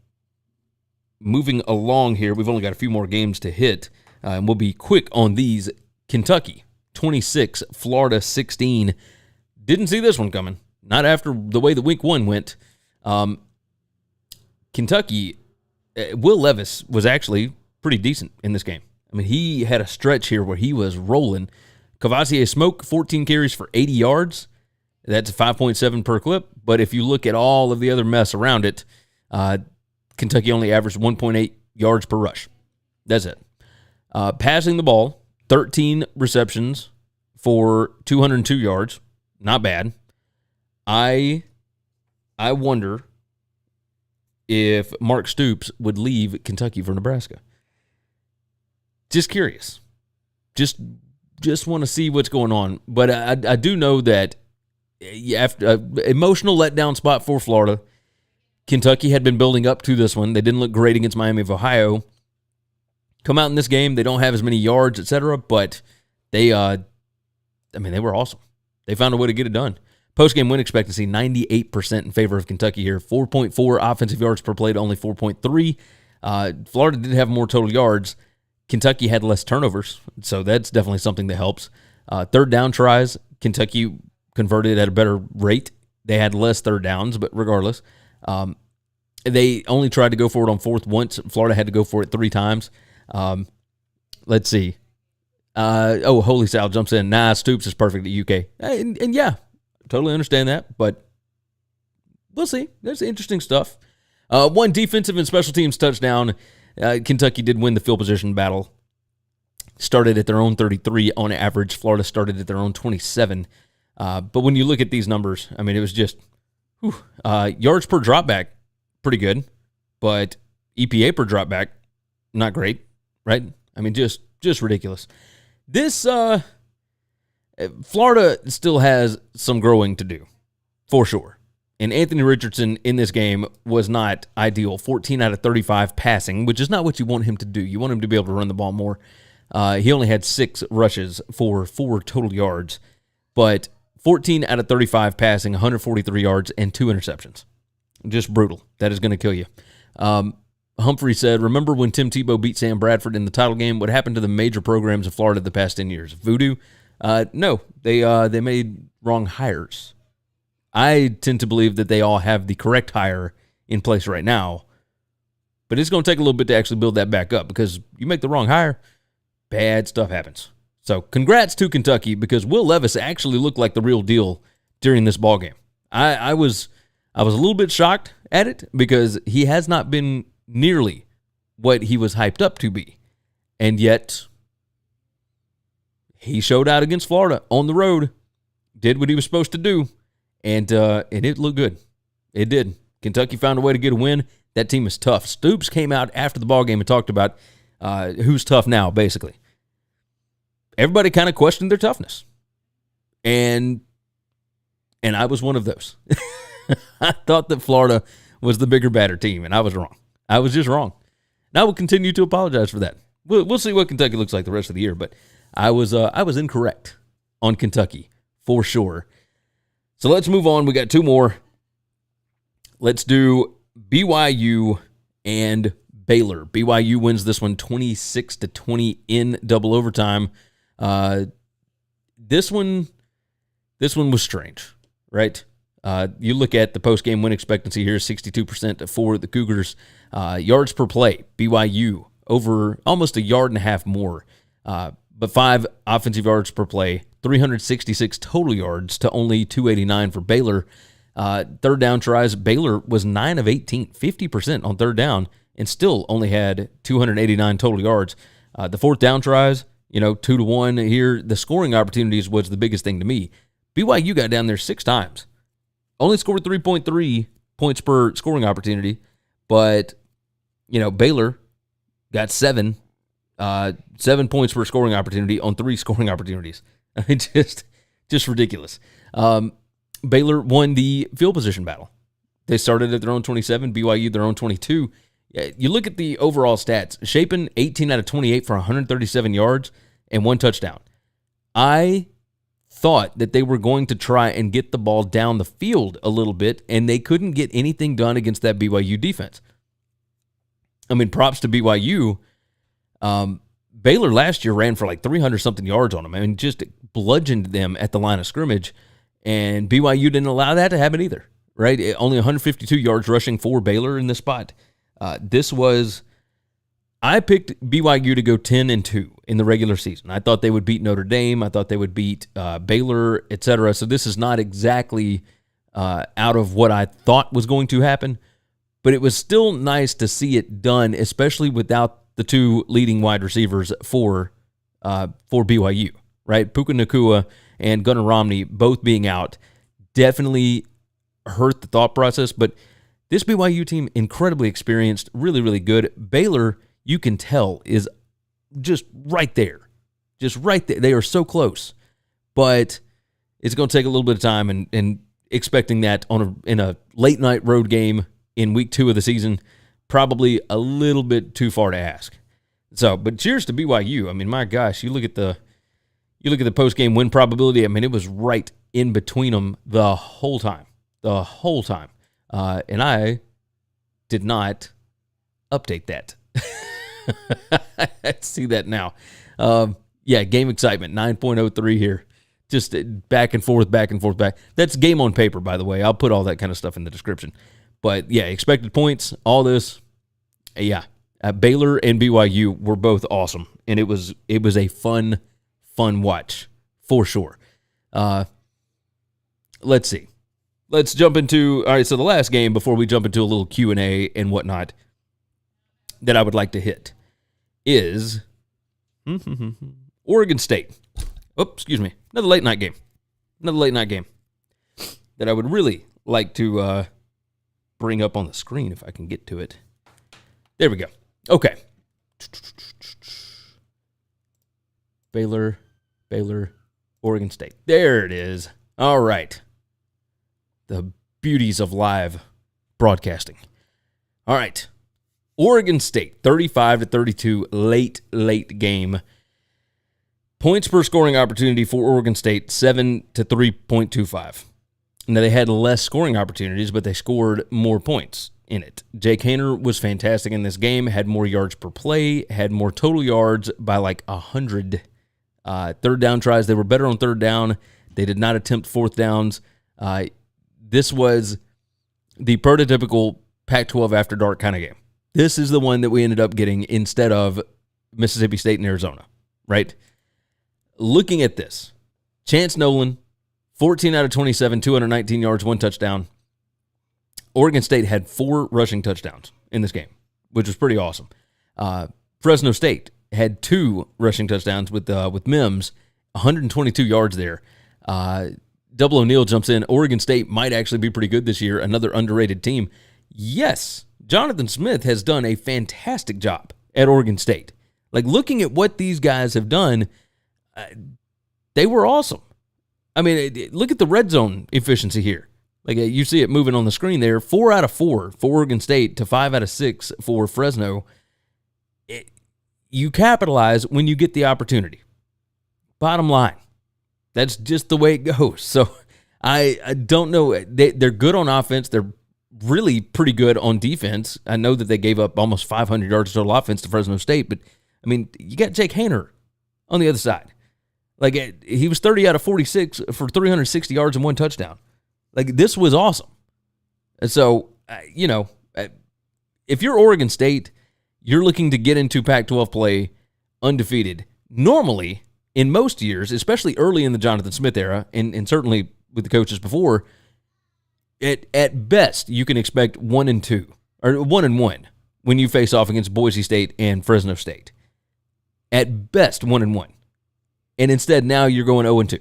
Moving along here, we've only got a few more games to hit, and we'll be quick on these. Kentucky, 26, Florida, 16. Didn't see this one coming. Not after the way the week one went. Kentucky, Will Levis was actually pretty decent in this game. I mean, he had a stretch here where he was rolling. Cavassier Smoke, 14 carries for 80 yards. That's 5.7 per clip. But if you look at all of the other mess around it, Kentucky only averaged 1.8 yards per rush. That's it. Passing the ball, 13 receptions for 202 yards. Not bad. I wonder if Mark Stoops would leave Kentucky for Nebraska. Just curious. Just want to see what's going on. But I do know that after emotional letdown spot for Florida, Kentucky had been building up to this one. They didn't look great against Miami of Ohio. Come out in this game, they don't have as many yards, etc., but they were awesome. They found a way to get it done. Post-game win expectancy, 98% in favor of Kentucky here. 4.4 offensive yards per play to only 4.3. Florida did have more total yards. Kentucky had less turnovers, so that's definitely something that helps. Third down tries, Kentucky converted at a better rate. They had less third downs, but regardless. They only tried to go for it on fourth once. Florida had to go for it 3 times. Let's see. Holy Sal jumps in. Nah, Stoops is perfect at UK. And yeah, totally understand that, but we'll see. There's interesting stuff. One defensive and special teams touchdown. Kentucky did win the field position battle. Started at their own 33 on average. Florida started at their own 27. But when you look at these numbers, I mean, it was just yards per dropback, pretty good. But EPA per dropback, not great, right? I mean, just ridiculous. This Florida still has some growing to do, for sure. And Anthony Richardson in this game was not ideal. 14 out of 35 passing, which is not what you want him to do. You want him to be able to run the ball more. He only had 6 rushes for 4 total yards. But 14 out of 35 passing, 143 yards, and 2 interceptions. Just brutal. That is going to kill you. Humphrey said, remember when Tim Tebow beat Sam Bradford in the title game? What happened to the major programs of Florida the past 10 years? Voodoo? No. They made wrong hires. I tend to believe that they all have the correct hire in place right now. But it's going to take a little bit to actually build that back up because you make the wrong hire, bad stuff happens. So congrats to Kentucky because Will Levis actually looked like the real deal during this ball game. I was a little bit shocked at it because he has not been nearly what he was hyped up to be. And yet, he showed out against Florida on the road, did what he was supposed to do, and it looked good. It did. Kentucky found a way to get a win. That team is tough. Stoops came out after the ball game and talked about who's tough now, basically. Everybody kind of questioned their toughness. And I was one of those. I thought that Florida was the bigger, badder team, and I was wrong. I was just wrong. And I will continue to apologize for that. We'll see what Kentucky looks like the rest of the year, but I was incorrect on Kentucky for sure. So let's move on. We got 2 more. Let's do BYU and Baylor. BYU wins this one 26-20 in double overtime. This one was strange, right? You look at the post-game win expectancy here, 62% for the Cougars. Yards per play, BYU over almost 1.5 yards more. But 5 offensive yards per play, 366 total yards to only 289 for Baylor. Third down tries, Baylor was 9 of 18, 50% on third down, and still only had 289 total yards. The fourth down tries, 2-1 here. The scoring opportunities was the biggest thing to me. BYU got down there 6 times. Only scored 3.3 points per scoring opportunity, but, Baylor got 7 points per scoring opportunity on 3 scoring opportunities. I mean, just ridiculous. Baylor won the field position battle. They started at their own 27, BYU their own 22. You look at the overall stats. Shapen, 18 out of 28 for 137 yards and 1 touchdown. I thought that they were going to try and get the ball down the field a little bit, and they couldn't get anything done against that BYU defense. I mean, props to BYU. Baylor last year ran for like 300-something yards on them. I mean, just bludgeoned them at the line of scrimmage, and BYU didn't allow that to happen either, right? Only 152 yards rushing for Baylor in this spot. I picked BYU to go 10-2 in the regular season. I thought they would beat Notre Dame. I thought they would beat Baylor, etc. So this is not exactly out of what I thought was going to happen, but it was still nice to see it done, especially without the 2 leading wide receivers for BYU, right? Puka Nacua and Gunnar Romney both being out definitely hurt the thought process, but this BYU team, incredibly experienced, really, really good. Baylor, you can tell, is just right there. Just right there. They are so close. But it's going to take a little bit of time, and expecting that in a late-night road game in week 2 of the season, probably a little bit too far to ask. So, but cheers to BYU. I mean, my gosh, you look at the post-game win probability. I mean, it was right in between them the whole time. And I did not update that. I see that now. Game excitement, 9.03 here. Just back and forth. That's game on paper, by the way. I'll put all that kind of stuff in the description. But, yeah, expected points, all this. Yeah, Baylor and BYU were both awesome. And it was a fun watch, for sure. Let's see. Let's jump into, all right, so the last game before we jump into a little Q&A and whatnot that I would like to hit is Oregon State. Oh, excuse me. Another late night game that I would really like to bring up on the screen if I can get to it. There we go. Okay. Baylor, Oregon State. There it is. All right. The beauties of live broadcasting. All right. Oregon State, 35-32, late game. Points per scoring opportunity for Oregon State, 7 to 3.25. Now, they had less scoring opportunities, but they scored more points in it. Jake Haener was fantastic in this game, had more yards per play, had more total yards by like 100. Third down tries, they were better on third down. They did not attempt fourth downs. This was the prototypical Pac-12 after dark kind of game. This is the one that we ended up getting instead of Mississippi State and Arizona, right? Looking at this, Chance Nolan, 14 out of 27, 219 yards, 1 touchdown. Oregon State had 4 rushing touchdowns in this game, which was pretty awesome. Fresno State had 2 rushing touchdowns with Mims, 122 yards there. Double O'Neal jumps in. Oregon State might actually be pretty good this year, another underrated team. Yes, Jonathan Smith has done a fantastic job at Oregon State. Like, looking at what these guys have done, they were awesome. I mean, look at the red zone efficiency here. Like, you see it moving on the screen there. 4 out of 4 for Oregon State to 5 out of 6 for Fresno. You capitalize when you get the opportunity. Bottom line. That's just the way it goes. So I don't know. They're good on offense. They're really pretty good on defense. I know that they gave up almost 500 yards total offense to Fresno State, but, I mean, you got Jake Haener on the other side. Like, he was 30 out of 46 for 360 yards and 1 touchdown. Like, this was awesome. And so, if you're Oregon State, you're looking to get into Pac-12 play undefeated. Normally, in most years, especially early in the Jonathan Smith era, and certainly with the coaches before, at best, you can expect 1-2, or 1-1 when you face off against Boise State and Fresno State. At best, 1-1. And instead, now you're going 0-2.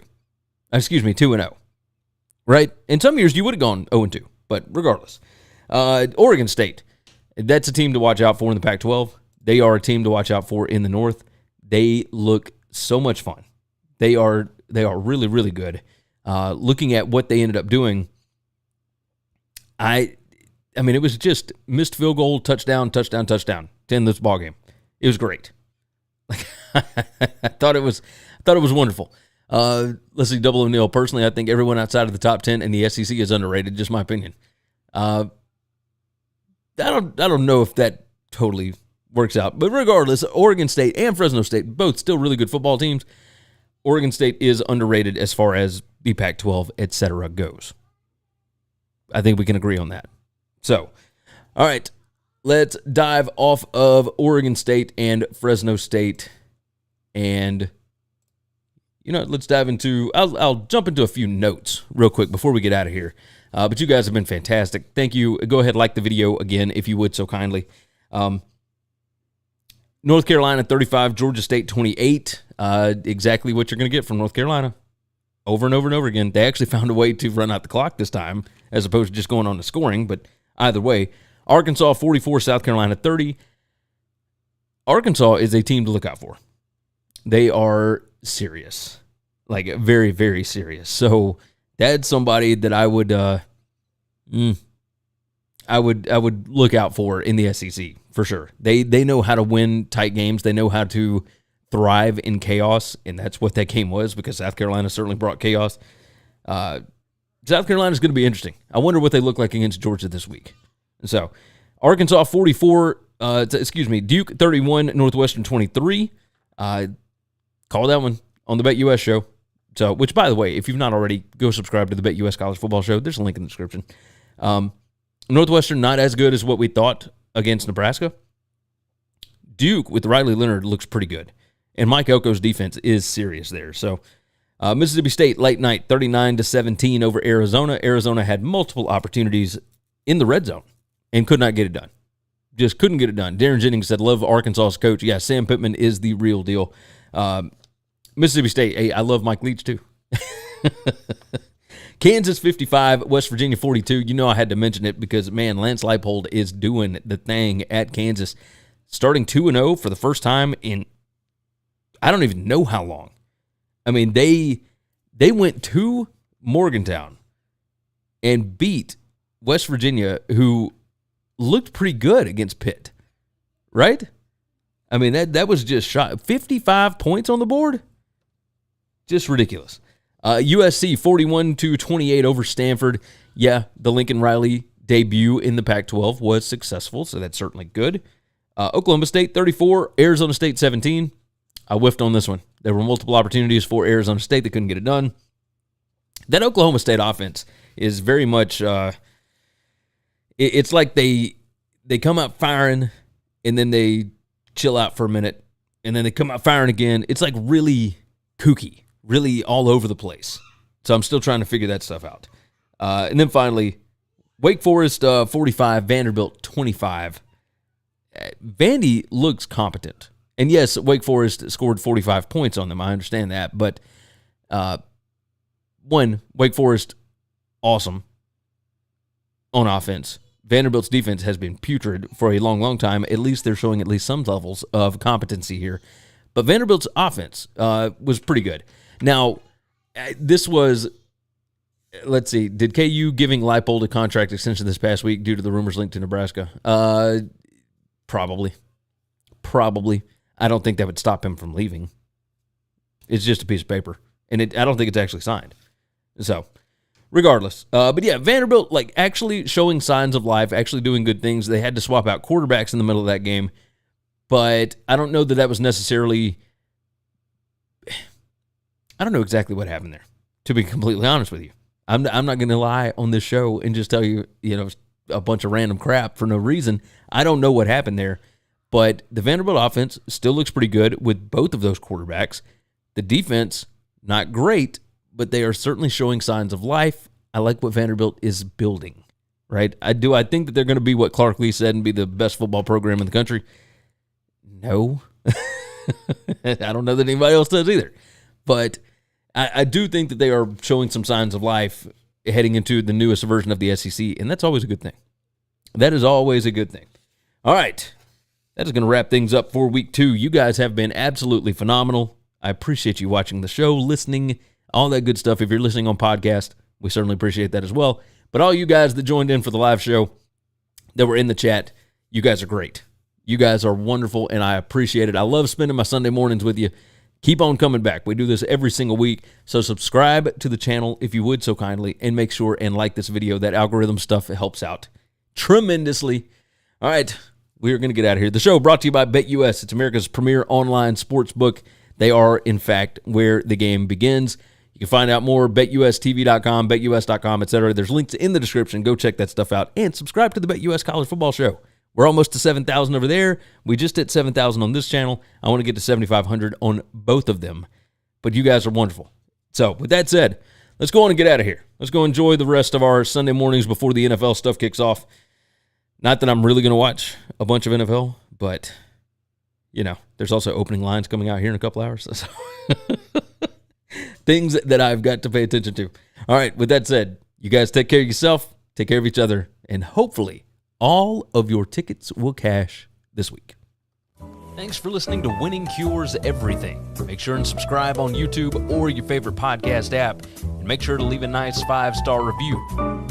2-0. Right? In some years, you would have gone 0-2. But regardless. Oregon State, that's a team to watch out for in the Pac-12. They are a team to watch out for in the North. They look so much fun. They are really, really good. Looking at what they ended up doing, I mean, it was just missed field goal, touchdown, touchdown, touchdown to end this ball game. It was great. Like, I thought it was wonderful. Let's see, Double O'Neill. Personally, I think everyone outside of the top 10 in the SEC is underrated. Just my opinion. I don't know if that totally works out, but regardless, Oregon State and Fresno State, both still really good football teams. Oregon State is underrated as far as the Pac-12, etc. goes. I think we can agree on that. So, all right, let's dive off of Oregon State and Fresno State, and let's dive into. I'll jump into a few notes real quick before we get out of here. But you guys have been fantastic. Thank you. Go ahead, like the video again if you would so kindly. North Carolina 35, Georgia State 28. Exactly what you're going to get from North Carolina. Over and over and over again. They actually found a way to run out the clock this time as opposed to just going on to scoring. But either way, Arkansas 44, South Carolina 30. Arkansas is a team to look out for. They are serious. Like, very, very serious. So that's somebody that I would look out for in the SEC for sure. They know how to win tight games. They know how to thrive in chaos, and that's what that game was because South Carolina certainly brought chaos. South Carolina is going to be interesting. I wonder what they look like against Georgia this week. So, Arkansas 44, Duke 31, Northwestern 23. Call that one on the BetUS show. So, which, by the way, if you've not already, go subscribe to the BetUS College Football Show. There's a link in the description. Northwestern not as good as what we thought against Nebraska. Duke with Riley Leonard looks pretty good. And Mike Elko's defense is serious there. So, Mississippi State, late night, 39-17 over Arizona. Arizona had multiple opportunities in the red zone and could not get it done. Just couldn't get it done. Darren Jennings said, love Arkansas's coach. Yeah, Sam Pittman is the real deal. Mississippi State, hey, I love Mike Leach too. Kansas 55, West Virginia 42. You know I had to mention it because, man, Lance Leipold is doing the thing at Kansas. Starting 2-0 for the first time in I don't even know how long. I mean, they went to Morgantown and beat West Virginia, who looked pretty good against Pitt, right? I mean, that was just shot. 55 points on the board? Just ridiculous. USC 41-28 over Stanford. Yeah, the Lincoln Riley debut in the Pac-12 was successful, so that's certainly good. Oklahoma State 34, Arizona State 17. I whiffed on this one. There were multiple opportunities for Arizona State. They couldn't get it done. That Oklahoma State offense is very much it's like they come out firing and then they chill out for a minute and then they come out firing again. It's like really kooky, really all over the place. So I'm still trying to figure that stuff out. And then finally, Wake Forest 45, Vanderbilt 25. Vandy looks competent. And yes, Wake Forest scored 45 points on them. I understand that. But Wake Forest, awesome on offense. Vanderbilt's defense has been putrid for a long, long time. At least they're showing at least some levels of competency here. But Vanderbilt's offense was pretty good. Now, this was, let's see, did KU giving Leipold a contract extension this past week due to the rumors linked to Nebraska? Probably. I don't think that would stop him from leaving. It's just a piece of paper. And I don't think it's actually signed. So, regardless. But yeah, Vanderbilt, like, actually showing signs of life, actually doing good things. They had to swap out quarterbacks in the middle of that game. But I don't know that was necessarily... I don't know exactly what happened there, to be completely honest with you. I'm not going to lie on this show and just tell you, a bunch of random crap for no reason. I don't know what happened there. But the Vanderbilt offense still looks pretty good with both of those quarterbacks. The defense, not great, but they are certainly showing signs of life. I like what Vanderbilt is building, right? I think that they're going to be what Clark Lee said and be the best football program in the country. No. I don't know that anybody else does either. But I do think that they are showing some signs of life heading into the newest version of the SEC, and that's always a good thing. That is always a good thing. All right. That is going to wrap things up for week 2. You guys have been absolutely phenomenal. I appreciate you watching the show, listening, all that good stuff. If you're listening on podcast, we certainly appreciate that as well. But all you guys that joined in for the live show, that were in the chat. You guys are great. You guys are wonderful, and I appreciate it. I love spending my Sunday mornings with you. Keep on coming back. We do this every single week, so subscribe to the channel if you would so kindly, and make sure and like this video. That algorithm stuff helps out tremendously. All right, we are going to get out of here. The show brought to you by BetUS. It's America's premier online sports book. They are, in fact, where the game begins. You can find out more, BetUSTV.com, BetUS.com, etc. There's links in the description. Go check that stuff out, and subscribe to the BetUS College Football Show. We're almost to 7,000 over there. We just hit 7,000 on this channel. I want to get to 7,500 on both of them. But you guys are wonderful. So, with that said, let's go on and get out of here. Let's go enjoy the rest of our Sunday mornings before the NFL stuff kicks off. Not that I'm really going to watch a bunch of NFL, but, you know, there's also opening lines coming out here in a couple hours. So things that I've got to pay attention to. All right, with that said, you guys take care of yourself, take care of each other, and hopefully all of your tickets will cash this week. Thanks for listening to Winning Cures Everything. Make sure and subscribe on YouTube or your favorite podcast app, and make sure to leave a nice 5-star review.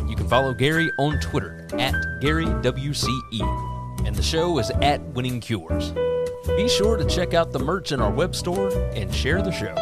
You can follow Gary on Twitter @GaryWCE, and the show is @Winning Cures. Be sure to check out the merch in our web store and share the show.